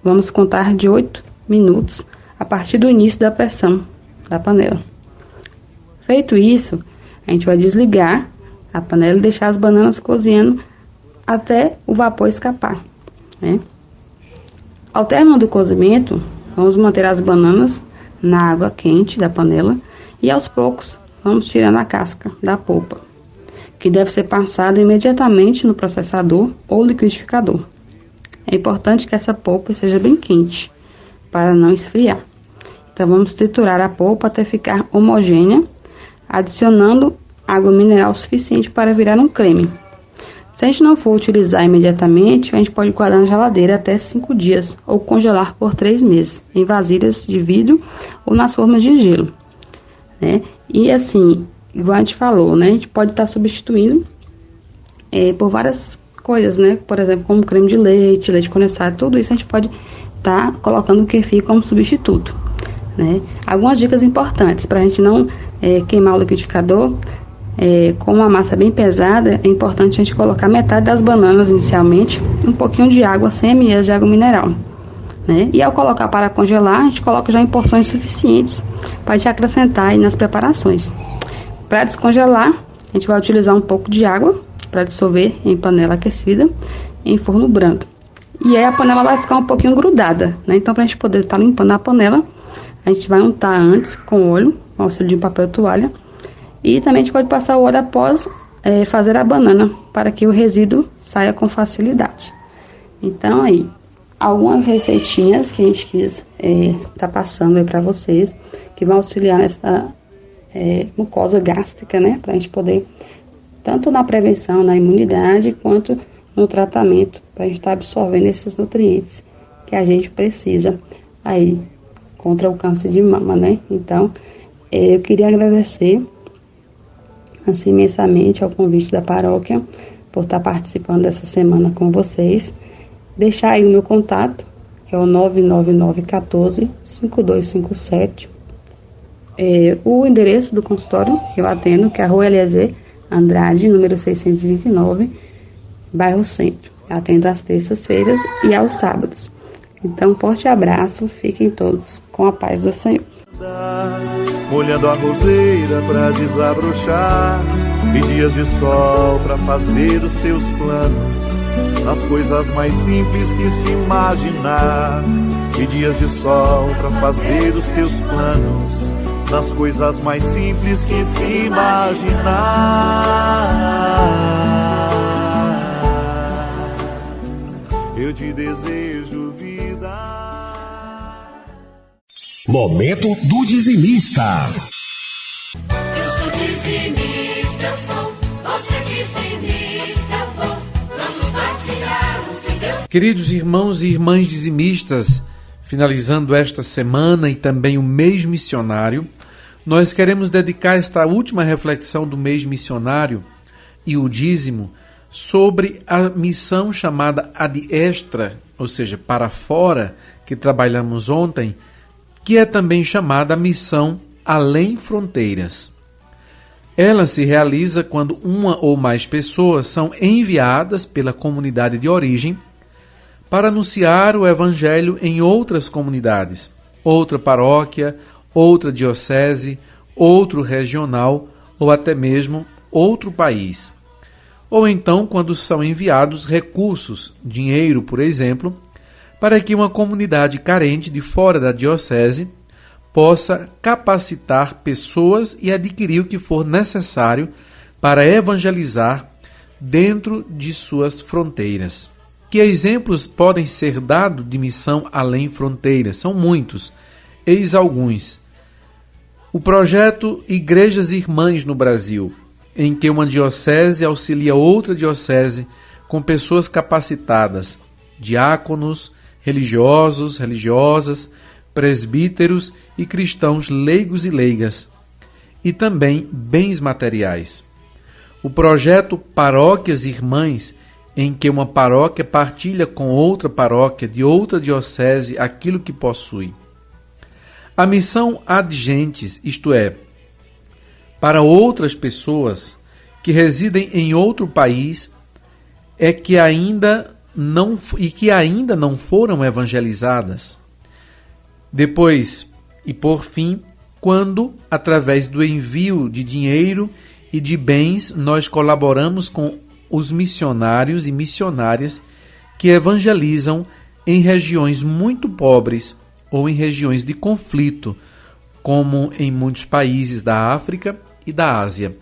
vamos contar de 8 minutos a partir do início da pressão da panela. Feito isso, a gente vai desligar a panela e deixar as bananas cozinhando até o vapor escapar, né? Ao término do cozimento, vamos manter as bananas na água quente da panela e aos poucos vamos tirando a casca da polpa, que deve ser passada imediatamente no processador ou liquidificador. É importante que essa polpa seja bem quente para não esfriar. Então vamos triturar a polpa até ficar homogênea, adicionando água mineral suficiente para virar um creme. Se a gente não for utilizar imediatamente, a gente pode guardar na geladeira até 5 dias ou congelar por 3 meses, em vasilhas de vidro ou nas formas de gelo, né? E assim, igual a gente falou, né? A gente pode estar substituindo por várias coisas, né? Por exemplo, como creme de leite, leite condensado, tudo isso a gente pode estar colocando o kefir como substituto, né? Algumas dicas importantes para a gente não queimar o liquidificador. Com uma massa bem pesada, é importante a gente colocar metade das bananas inicialmente, um pouquinho de água, 100 ml de água mineral, né? E ao colocar para congelar, a gente coloca já em porções suficientes para a gente acrescentar aí nas preparações. Para descongelar, a gente vai utilizar um pouco de água para dissolver em panela aquecida em forno brando. E aí a panela vai ficar um pouquinho grudada, né? Então, para a gente poder estar limpando a panela, a gente vai untar antes com óleo, com auxílio de papel toalha. E também a gente pode passar o óleo após fazer a banana, para que o resíduo saia com facilidade. Então, aí, algumas receitinhas que a gente quis tá passando aí para vocês, que vão auxiliar nessa mucosa gástrica, né? Para a gente poder, tanto na prevenção, na imunidade, quanto no tratamento, para a gente estar absorvendo esses nutrientes que a gente precisa aí contra o câncer de mama, né? Então, eu queria agradecer assim imensamente ao convite da paróquia por estar participando dessa semana com vocês. Deixar aí o meu contato, que é o 99914-5257. O endereço do consultório que eu atendo, que é a Rua Eliezer Andrade, número 629, bairro Centro. Eu atendo às terças-feiras e aos sábados. Então, um forte abraço, fiquem todos com a paz do Senhor. Molhando a roseira pra desabrochar, e dias de sol pra fazer os teus planos, nas coisas mais simples que se imaginar. E dias de sol pra fazer os teus planos, nas coisas mais simples que se imaginar. Eu te desejo vida. Momento do dizimista. Eu sou dizimista, eu sou. Você dizimista, eu vou. Vamos partilhar o que Deus... Queridos irmãos e irmãs dizimistas, finalizando esta semana e também o mês missionário, nós queremos dedicar esta última reflexão do mês missionário e o dízimo sobre a missão chamada ad extra, ou seja, para fora, que trabalhamos ontem, que é também chamada a missão além fronteiras. Ela se realiza quando uma ou mais pessoas são enviadas pela comunidade de origem para anunciar o evangelho em outras comunidades, outra paróquia, outra diocese, outro regional ou até mesmo outro país. Ou então quando são enviados recursos, dinheiro, por exemplo, para que uma comunidade carente de fora da diocese possa capacitar pessoas e adquirir o que for necessário para evangelizar dentro de suas fronteiras. Que exemplos podem ser dados de missão além fronteiras? São muitos. Eis alguns. O projeto Igrejas Irmãs no Brasil, em que uma diocese auxilia outra diocese com pessoas capacitadas, diáconos, religiosos, religiosas, presbíteros e cristãos leigos e leigas, e também bens materiais. O projeto Paróquias Irmãs, em que uma paróquia partilha com outra paróquia de outra diocese aquilo que possui. A missão ad gentes, isto é, para outras pessoas que residem em outro país que ainda não foram evangelizadas. Depois, e por fim, quando, através do envio de dinheiro e de bens, nós colaboramos com os missionários e missionárias que evangelizam em regiões muito pobres ou em regiões de conflito, como em muitos países da África e da Ásia.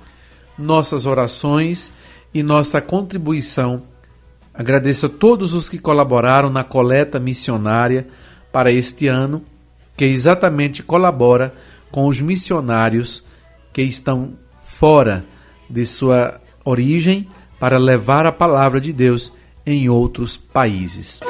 Nossas orações e nossa contribuição. Agradeço a todos os que colaboraram na coleta missionária para este ano, que exatamente colabora com os missionários que estão fora de sua origem para levar a palavra de Deus em outros países.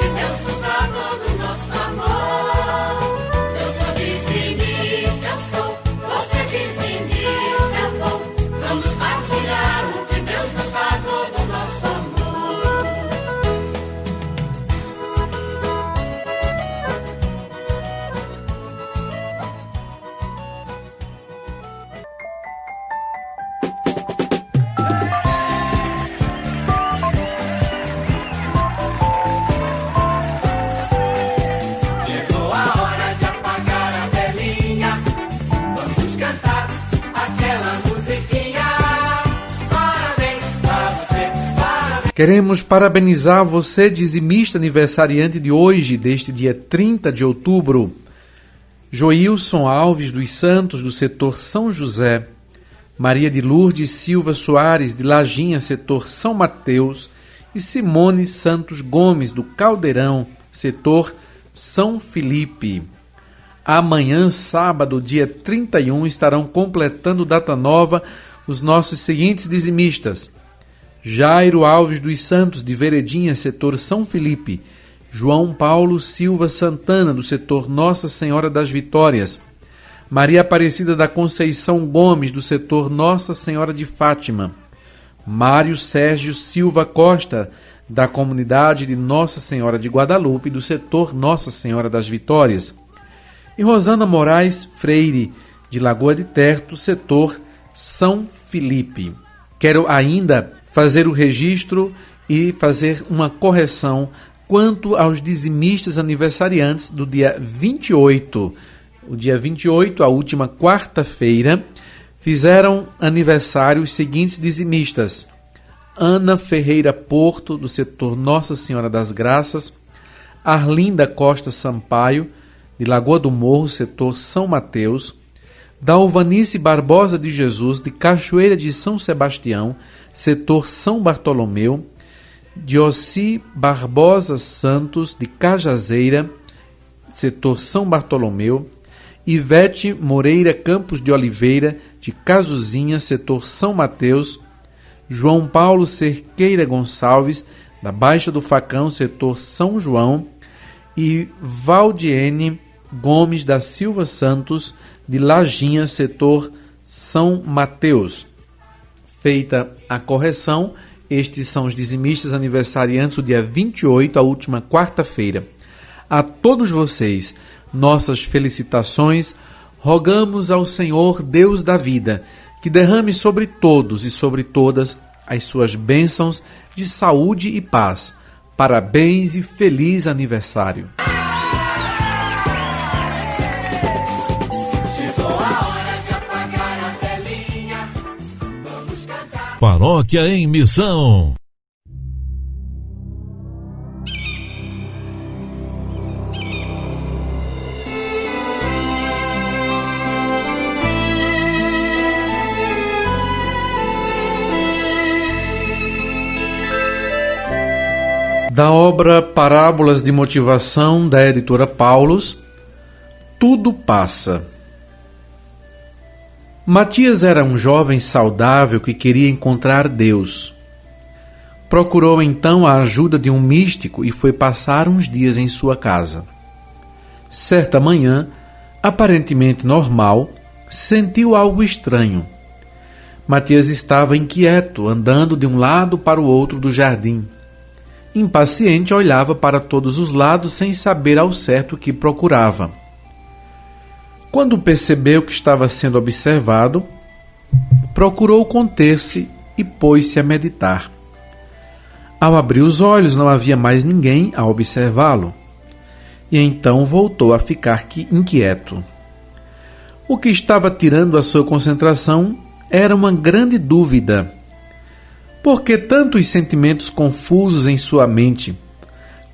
Queremos parabenizar você, dizimista aniversariante de hoje, deste dia 30 de outubro. Joilson Alves dos Santos, do setor São José. Maria de Lourdes Silva Soares, de Lajinha, setor São Mateus. E Simone Santos Gomes, do Caldeirão, setor São Felipe. Amanhã, sábado, dia 31, estarão completando data nova os nossos seguintes dizimistas: Jairo Alves dos Santos, de Veredinha, setor São Felipe. João Paulo Silva Santana, do setor Nossa Senhora das Vitórias. Maria Aparecida da Conceição Gomes, do setor Nossa Senhora de Fátima. Mário Sérgio Silva Costa, da comunidade de Nossa Senhora de Guadalupe, do setor Nossa Senhora das Vitórias. E Rosana Moraes Freire, de Lagoa de Terto, setor São Felipe. Quero ainda fazer o registro e fazer uma correção quanto aos dizimistas aniversariantes do dia 28. O dia 28, a última quarta-feira, fizeram aniversário os seguintes dizimistas: Ana Ferreira Porto, do setor Nossa Senhora das Graças. Arlinda Costa Sampaio, de Lagoa do Morro, setor São Mateus. Dalvanice Barbosa de Jesus, de Cachoeira de São Sebastião, setor São Bartolomeu. Dioci Barbosa Santos, de Cajazeira, setor São Bartolomeu. Ivete Moreira Campos de Oliveira, de Casuzinha, setor São Mateus. João Paulo Cerqueira Gonçalves, da Baixa do Facão, setor São João. E Valdiene Gomes da Silva Santos, de Lajinha, setor São Mateus. Feita a correção, estes são os dizimistas aniversariantes do dia 28, a última quarta-feira. A todos vocês, nossas felicitações. Rogamos ao Senhor, Deus da vida, que derrame sobre todos e sobre todas as suas bênçãos de saúde e paz. Parabéns e feliz aniversário. Paróquia em Missão. Da obra Parábolas de Motivação, da editora Paulus, Tudo Passa. Matias era um jovem saudável que queria encontrar Deus. Procurou então a ajuda de um místico e foi passar uns dias em sua casa. Certa manhã, aparentemente normal, sentiu algo estranho. Matias estava inquieto, andando de um lado para o outro do jardim. Impaciente, olhava para todos os lados sem saber ao certo o que procurava. Quando percebeu que estava sendo observado, procurou conter-se e pôs-se a meditar. Ao abrir os olhos, não havia mais ninguém a observá-lo. E então voltou a ficar inquieto. O que estava tirando a sua concentração era uma grande dúvida. Por que tantos sentimentos confusos em sua mente,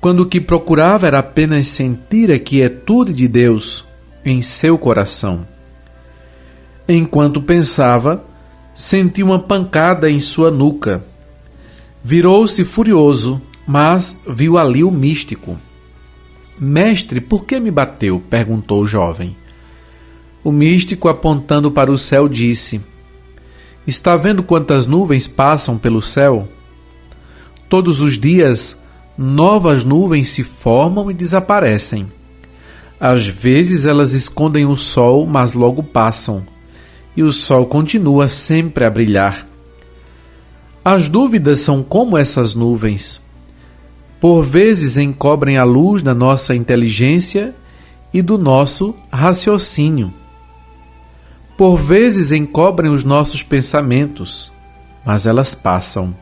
quando o que procurava era apenas sentir a quietude de Deus em seu coração? Enquanto pensava, sentiu uma pancada em sua nuca. Virou-se furioso, mas viu ali o místico. Mestre, por que me bateu? Perguntou o jovem. O místico, apontando para o céu, disse: Está vendo quantas nuvens passam pelo céu? Todos os dias, novas nuvens se formam e desaparecem. Às vezes elas escondem o sol, mas logo passam, e o sol continua sempre a brilhar. As dúvidas são como essas nuvens. Por vezes encobrem a luz da nossa inteligência e do nosso raciocínio. Por vezes encobrem os nossos pensamentos, mas elas passam.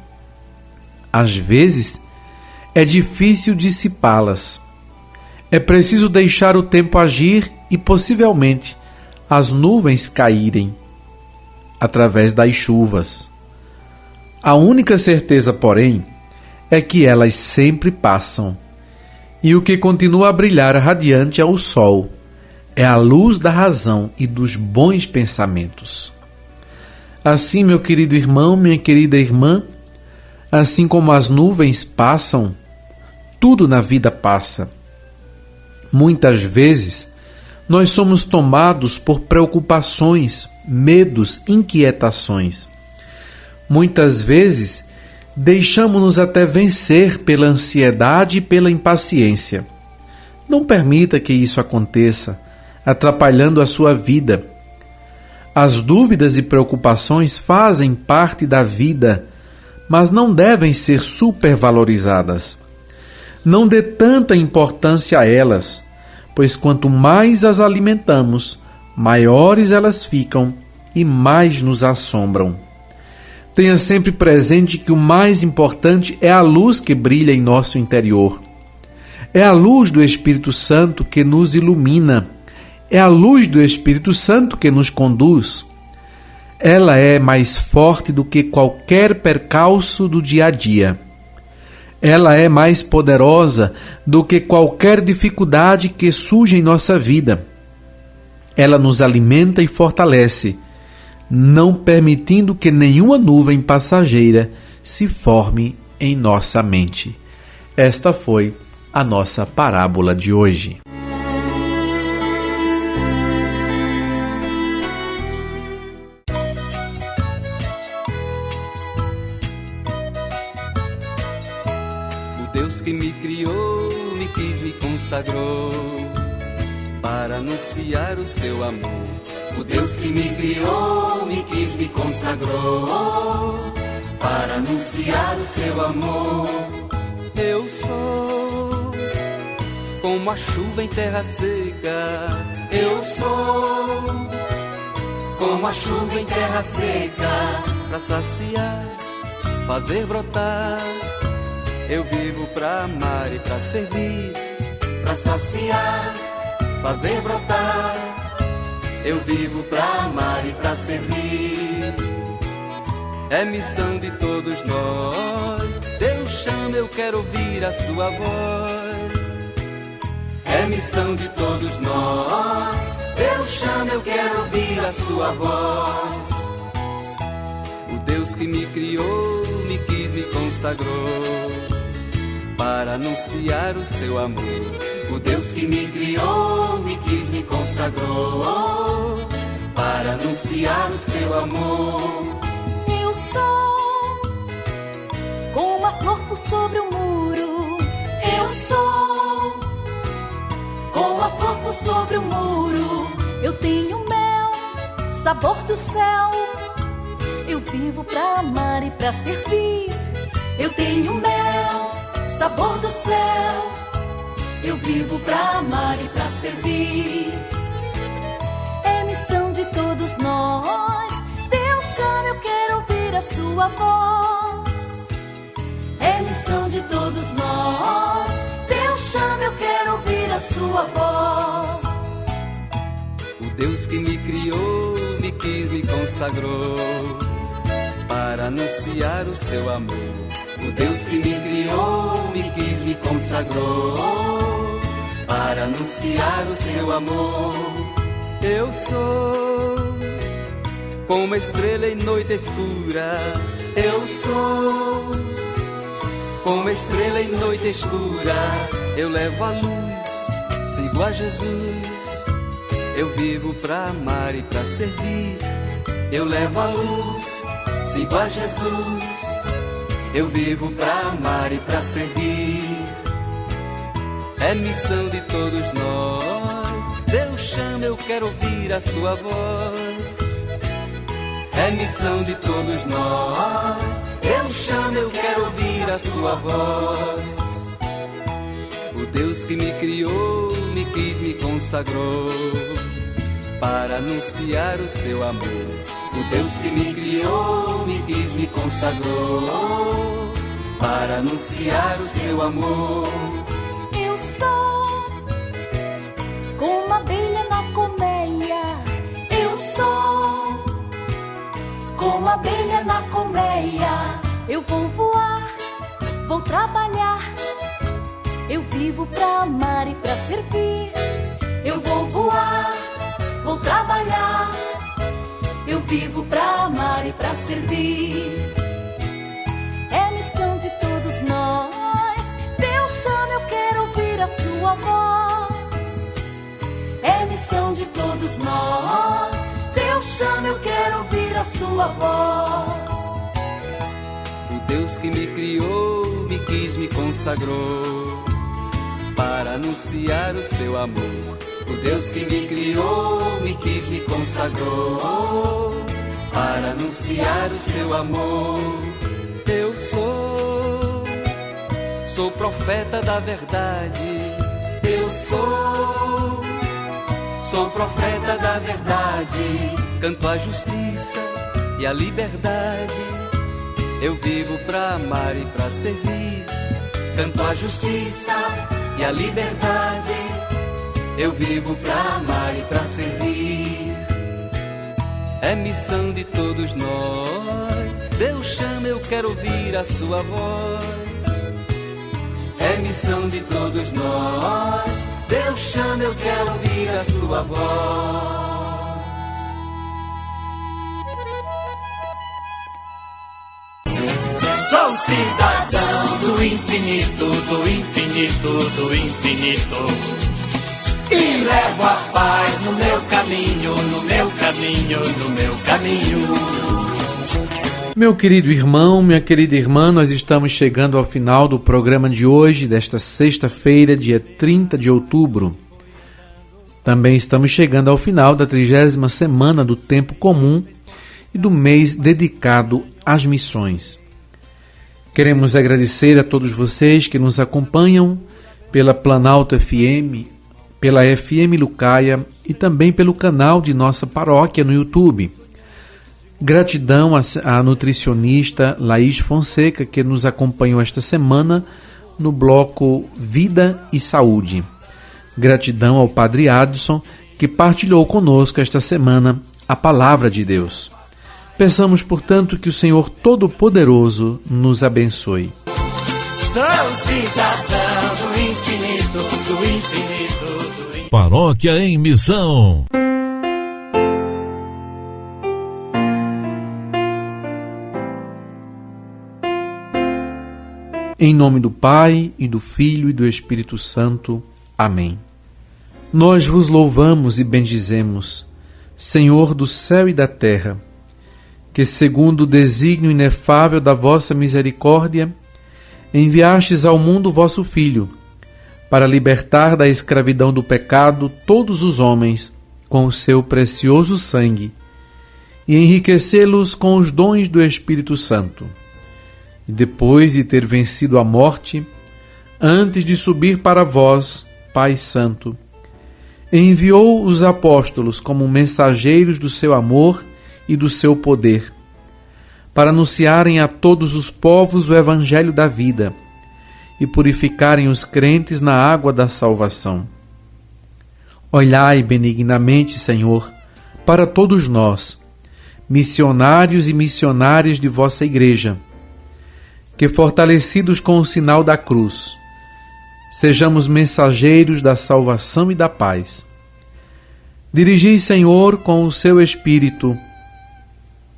Às vezes é difícil dissipá-las. É preciso deixar o tempo agir e, possivelmente, as nuvens caírem através das chuvas. A única certeza, porém, é que elas sempre passam. E o que continua a brilhar radiante é o sol, é a luz da razão e dos bons pensamentos. Assim, meu querido irmão, minha querida irmã, assim como as nuvens passam, tudo na vida passa. Muitas vezes, nós somos tomados por preocupações, medos, inquietações. Muitas vezes, deixamos-nos até vencer pela ansiedade e pela impaciência. Não permita que isso aconteça, atrapalhando a sua vida. As dúvidas e preocupações fazem parte da vida, mas não devem ser supervalorizadas. Não dê tanta importância a elas, pois quanto mais as alimentamos, maiores elas ficam e mais nos assombram. Tenha sempre presente que o mais importante é a luz que brilha em nosso interior. É a luz do Espírito Santo que nos ilumina. É a luz do Espírito Santo que nos conduz. Ela é mais forte do que qualquer percalço do dia a dia. Ela é mais poderosa do que qualquer dificuldade que surge em nossa vida. Ela nos alimenta e fortalece, não permitindo que nenhuma nuvem passageira se forme em nossa mente. Esta foi a nossa parábola de hoje. Deus que me criou, me quis, me consagrou para anunciar o seu amor. O Deus que me criou, me quis, me consagrou para anunciar o seu amor. Eu sou como a chuva em terra seca. Eu sou como a chuva em terra seca, para saciar, fazer brotar. Eu vivo pra amar e pra servir, pra saciar, fazer brotar. Eu vivo pra amar e pra servir. É missão de todos nós. Deus chama, eu quero ouvir a sua voz. É missão de todos nós. Deus chama, eu quero ouvir a sua voz. O Deus que me criou, me quis, me consagrou para anunciar o seu amor. O Deus que me criou, me quis, me consagrou para anunciar o seu amor. Eu sou como a flor por sobre o muro. Eu sou como a flor por sobre o muro. Eu tenho mel, sabor do céu. Eu vivo pra amar e pra servir. Eu tenho mel, sabor do céu. Eu vivo pra amar e pra servir. É missão de todos nós. Deus chama, eu quero ouvir a sua voz. É missão de todos nós. Deus chama, eu quero ouvir a sua voz. O Deus que me criou, me quis, me consagrou para anunciar o seu amor. O Deus que me criou, me quis, me consagrou para anunciar o seu amor. Eu sou como a estrela em noite escura. Eu sou como a estrela em noite escura. Eu levo a luz, sigo a Jesus. Eu vivo pra amar e pra servir. Eu levo a luz, sigo a Jesus. Eu vivo pra amar e pra servir. É missão de todos nós. Deus chama, eu quero ouvir a sua voz. É missão de todos nós. Deus chama, eu quero ouvir a sua voz. O Deus que me criou, me quis, me consagrou para anunciar o seu amor. O Deus que me criou, me quis, me consagrou para anunciar o seu amor. Eu sou como a abelha na colmeia. Eu sou como a abelha na colmeia. Eu vou voar, vou trabalhar. Eu vivo pra amar e pra servir. Eu vou voar, vou trabalhar. Eu vivo pra amar e pra servir. É missão de todos nós. Deus chama, eu quero ouvir a sua voz. É missão de todos nós. Deus chama, eu quero ouvir a sua voz. O Deus que me criou, me quis, me consagrou para anunciar o seu amor. O Deus que me criou, me quis, me consagrou para anunciar o seu amor. Eu sou profeta da verdade. Eu sou profeta da verdade. Canto a justiça e a liberdade. Eu vivo pra amar e pra servir. Canto a justiça e a liberdade. Eu vivo pra amar e pra servir. É missão de todos nós. Deus chama, eu quero ouvir a sua voz. É missão de todos nós. Deus chama, eu quero ouvir a sua voz. Sou cidadão do infinito, do infinito, do infinito. E levo a paz no meu caminho, no meu caminho, no meu caminho. Meu querido irmão, minha querida irmã, nós estamos chegando ao final do programa de hoje, desta sexta-feira, dia 30 de outubro. Também estamos chegando ao final da 30ª semana do Tempo Comum e do mês dedicado às missões. Queremos agradecer a todos vocês que nos acompanham pela Planalto FM, pela FM Lucaia e também pelo canal de nossa paróquia no YouTube. Gratidão à nutricionista Laís Fonseca, que nos acompanhou esta semana no bloco Vida e Saúde. Gratidão ao Padre Adson, que partilhou conosco esta semana a Palavra de Deus. Peçamos, portanto, que o Senhor Todo-Poderoso nos abençoe. Sou cidadão do infinito, do infinito, do infinito. Paróquia em Missão. Em nome do Pai, e do Filho, e do Espírito Santo. Amém. Nós vos louvamos e bendizemos, Senhor do céu e da terra, que, segundo o desígnio inefável da vossa misericórdia, enviastes ao mundo vosso Filho, para libertar da escravidão do pecado todos os homens com o seu precioso sangue, e enriquecê-los com os dons do Espírito Santo. E depois de ter vencido a morte, antes de subir para vós, Pai Santo, enviou os apóstolos como mensageiros do seu amor e do seu poder, para anunciarem a todos os povos o evangelho da vida e purificarem os crentes na água da salvação. Olhai benignamente, Senhor, para todos nós, missionários e missionárias de vossa Igreja, que, fortalecidos com o sinal da cruz, sejamos mensageiros da salvação e da paz. Dirigi, Senhor, com o seu Espírito,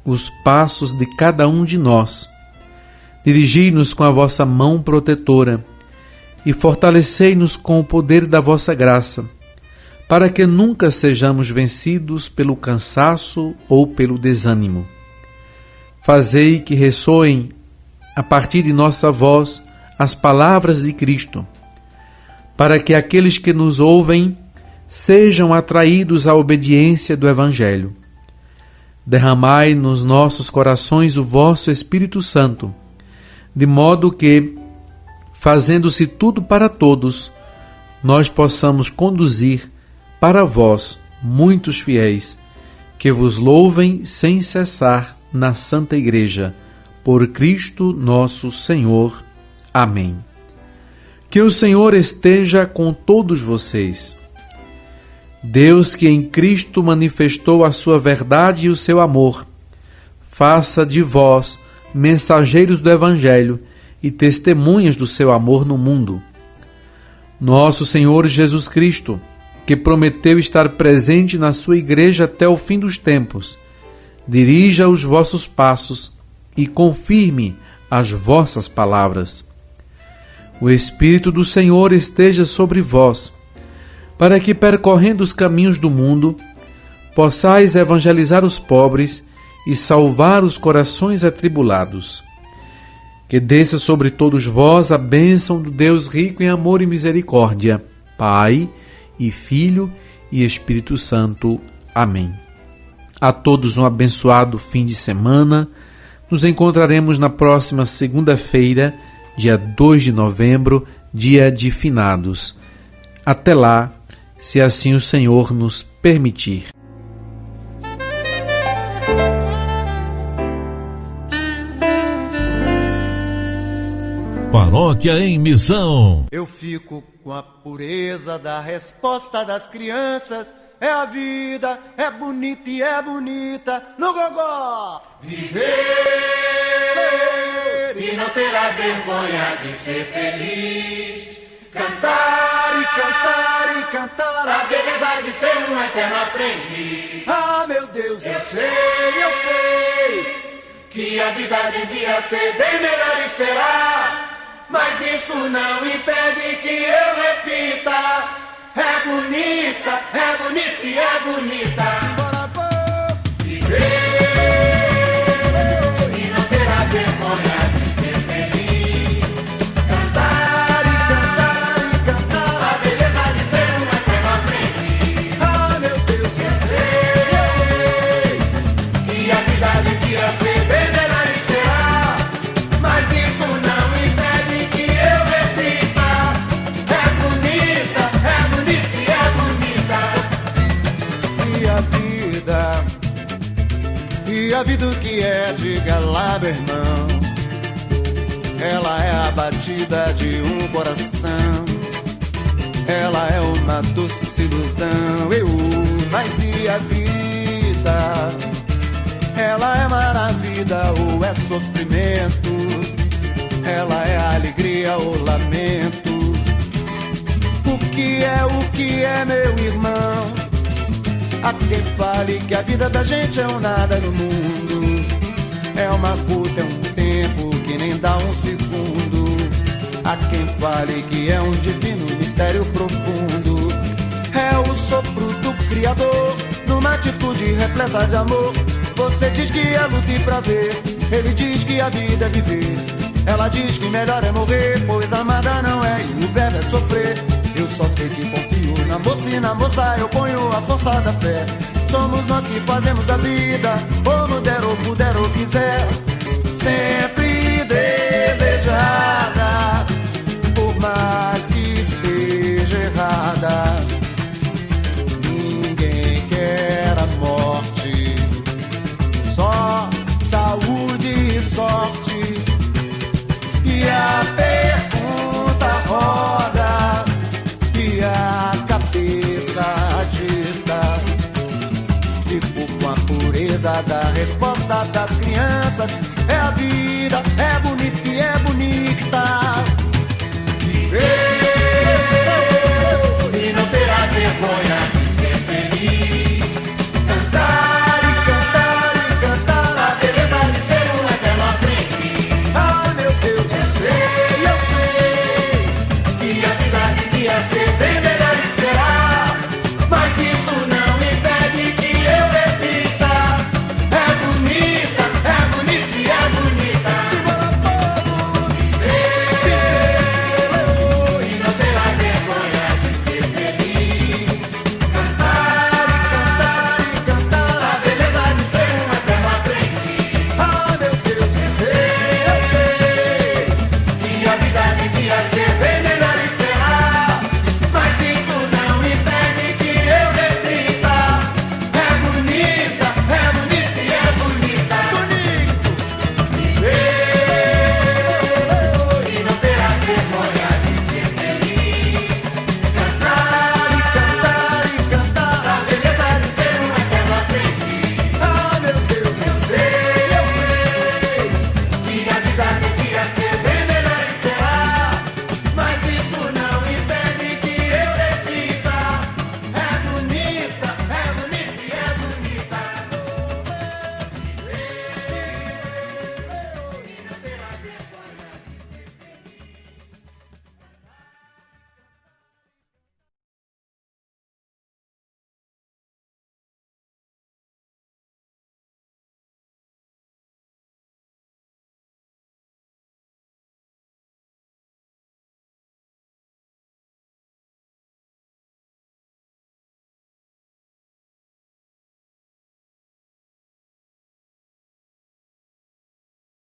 os passos de cada um de nós. Dirigi-nos com a vossa mão protetora e fortalecei-nos com o poder da vossa graça, para que nunca sejamos vencidos pelo cansaço ou pelo desânimo. Fazei que ressoem a partir de nossa voz as palavras de Cristo, para que aqueles que nos ouvem sejam atraídos à obediência do Evangelho. Derramai nos nossos corações o vosso Espírito Santo, de modo que, fazendo-se tudo para todos, nós possamos conduzir para vós muitos fiéis, que vos louvem sem cessar na Santa Igreja, por Cristo nosso Senhor. Amém. Que o Senhor esteja com todos vocês. Deus, que em Cristo manifestou a sua verdade e o seu amor, faça de vós mensageiros do Evangelho e testemunhas do seu amor no mundo. Nosso Senhor Jesus Cristo, que prometeu estar presente na sua igreja até o fim dos tempos, dirija os vossos passos e confirme as vossas palavras. O Espírito do Senhor esteja sobre vós, para que, percorrendo os caminhos do mundo, possais evangelizar os pobres e salvar os corações atribulados. Que desça sobre todos vós a bênção do Deus rico em amor e misericórdia, Pai e Filho e Espírito Santo. Amém. A todos um abençoado fim de semana. Nos encontraremos na próxima segunda-feira, dia 2 de novembro, dia de finados. Até lá, se assim o Senhor nos permitir. Paróquia em Missão. Eu fico com a pureza da resposta das crianças. É a vida, é bonita e é bonita no gogó. Viver e não terá vergonha de ser feliz. Cantar e cantar e cantar a beleza de ser um eterno aprendiz. Ah, meu Deus, eu sei que a vida devia ser bem melhor e será. Mas isso não impede que eu repita. É bonita e é bonita. Viver e não terá vergonha de ser feliz. Cantar e cantar e cantar a beleza de ser um eterno aprendiz. Ah, meu Deus, eu sei que a vida devia ser bem melhor e será. Mas isso não impede que eu repita. É bonita e é bonita. Se a vida o que é, diga lá, meu irmão. Ela é a batida de um coração. Ela é uma doce ilusão. Mas e a vida? Ela é maravilha ou é sofrimento? Ela é alegria ou lamento? O que é, meu irmão? Há quem fale que a vida da gente é um nada no mundo. É uma puta, é um tempo que nem dá um segundo. Há quem fale que é um divino mistério profundo. É o sopro do Criador, numa atitude repleta de amor. Você diz que é luta e prazer, ele diz que a vida é viver. Ela diz que melhor é morrer, pois amada não é e o verbo é sofrer. Eu só sei que confio na moça e na moça eu ponho a força da fé. Somos nós que fazemos a vida, como der ou puder ou quiser. Sempre desejada, por mais que esteja errada. Ninguém quer a morte, só saúde e sorte. E a pergunta roda e a cabeça agita. Fico com a pureza da resposta das crianças. É a vida, é bonita e é bonita. Viver e não terá vergonha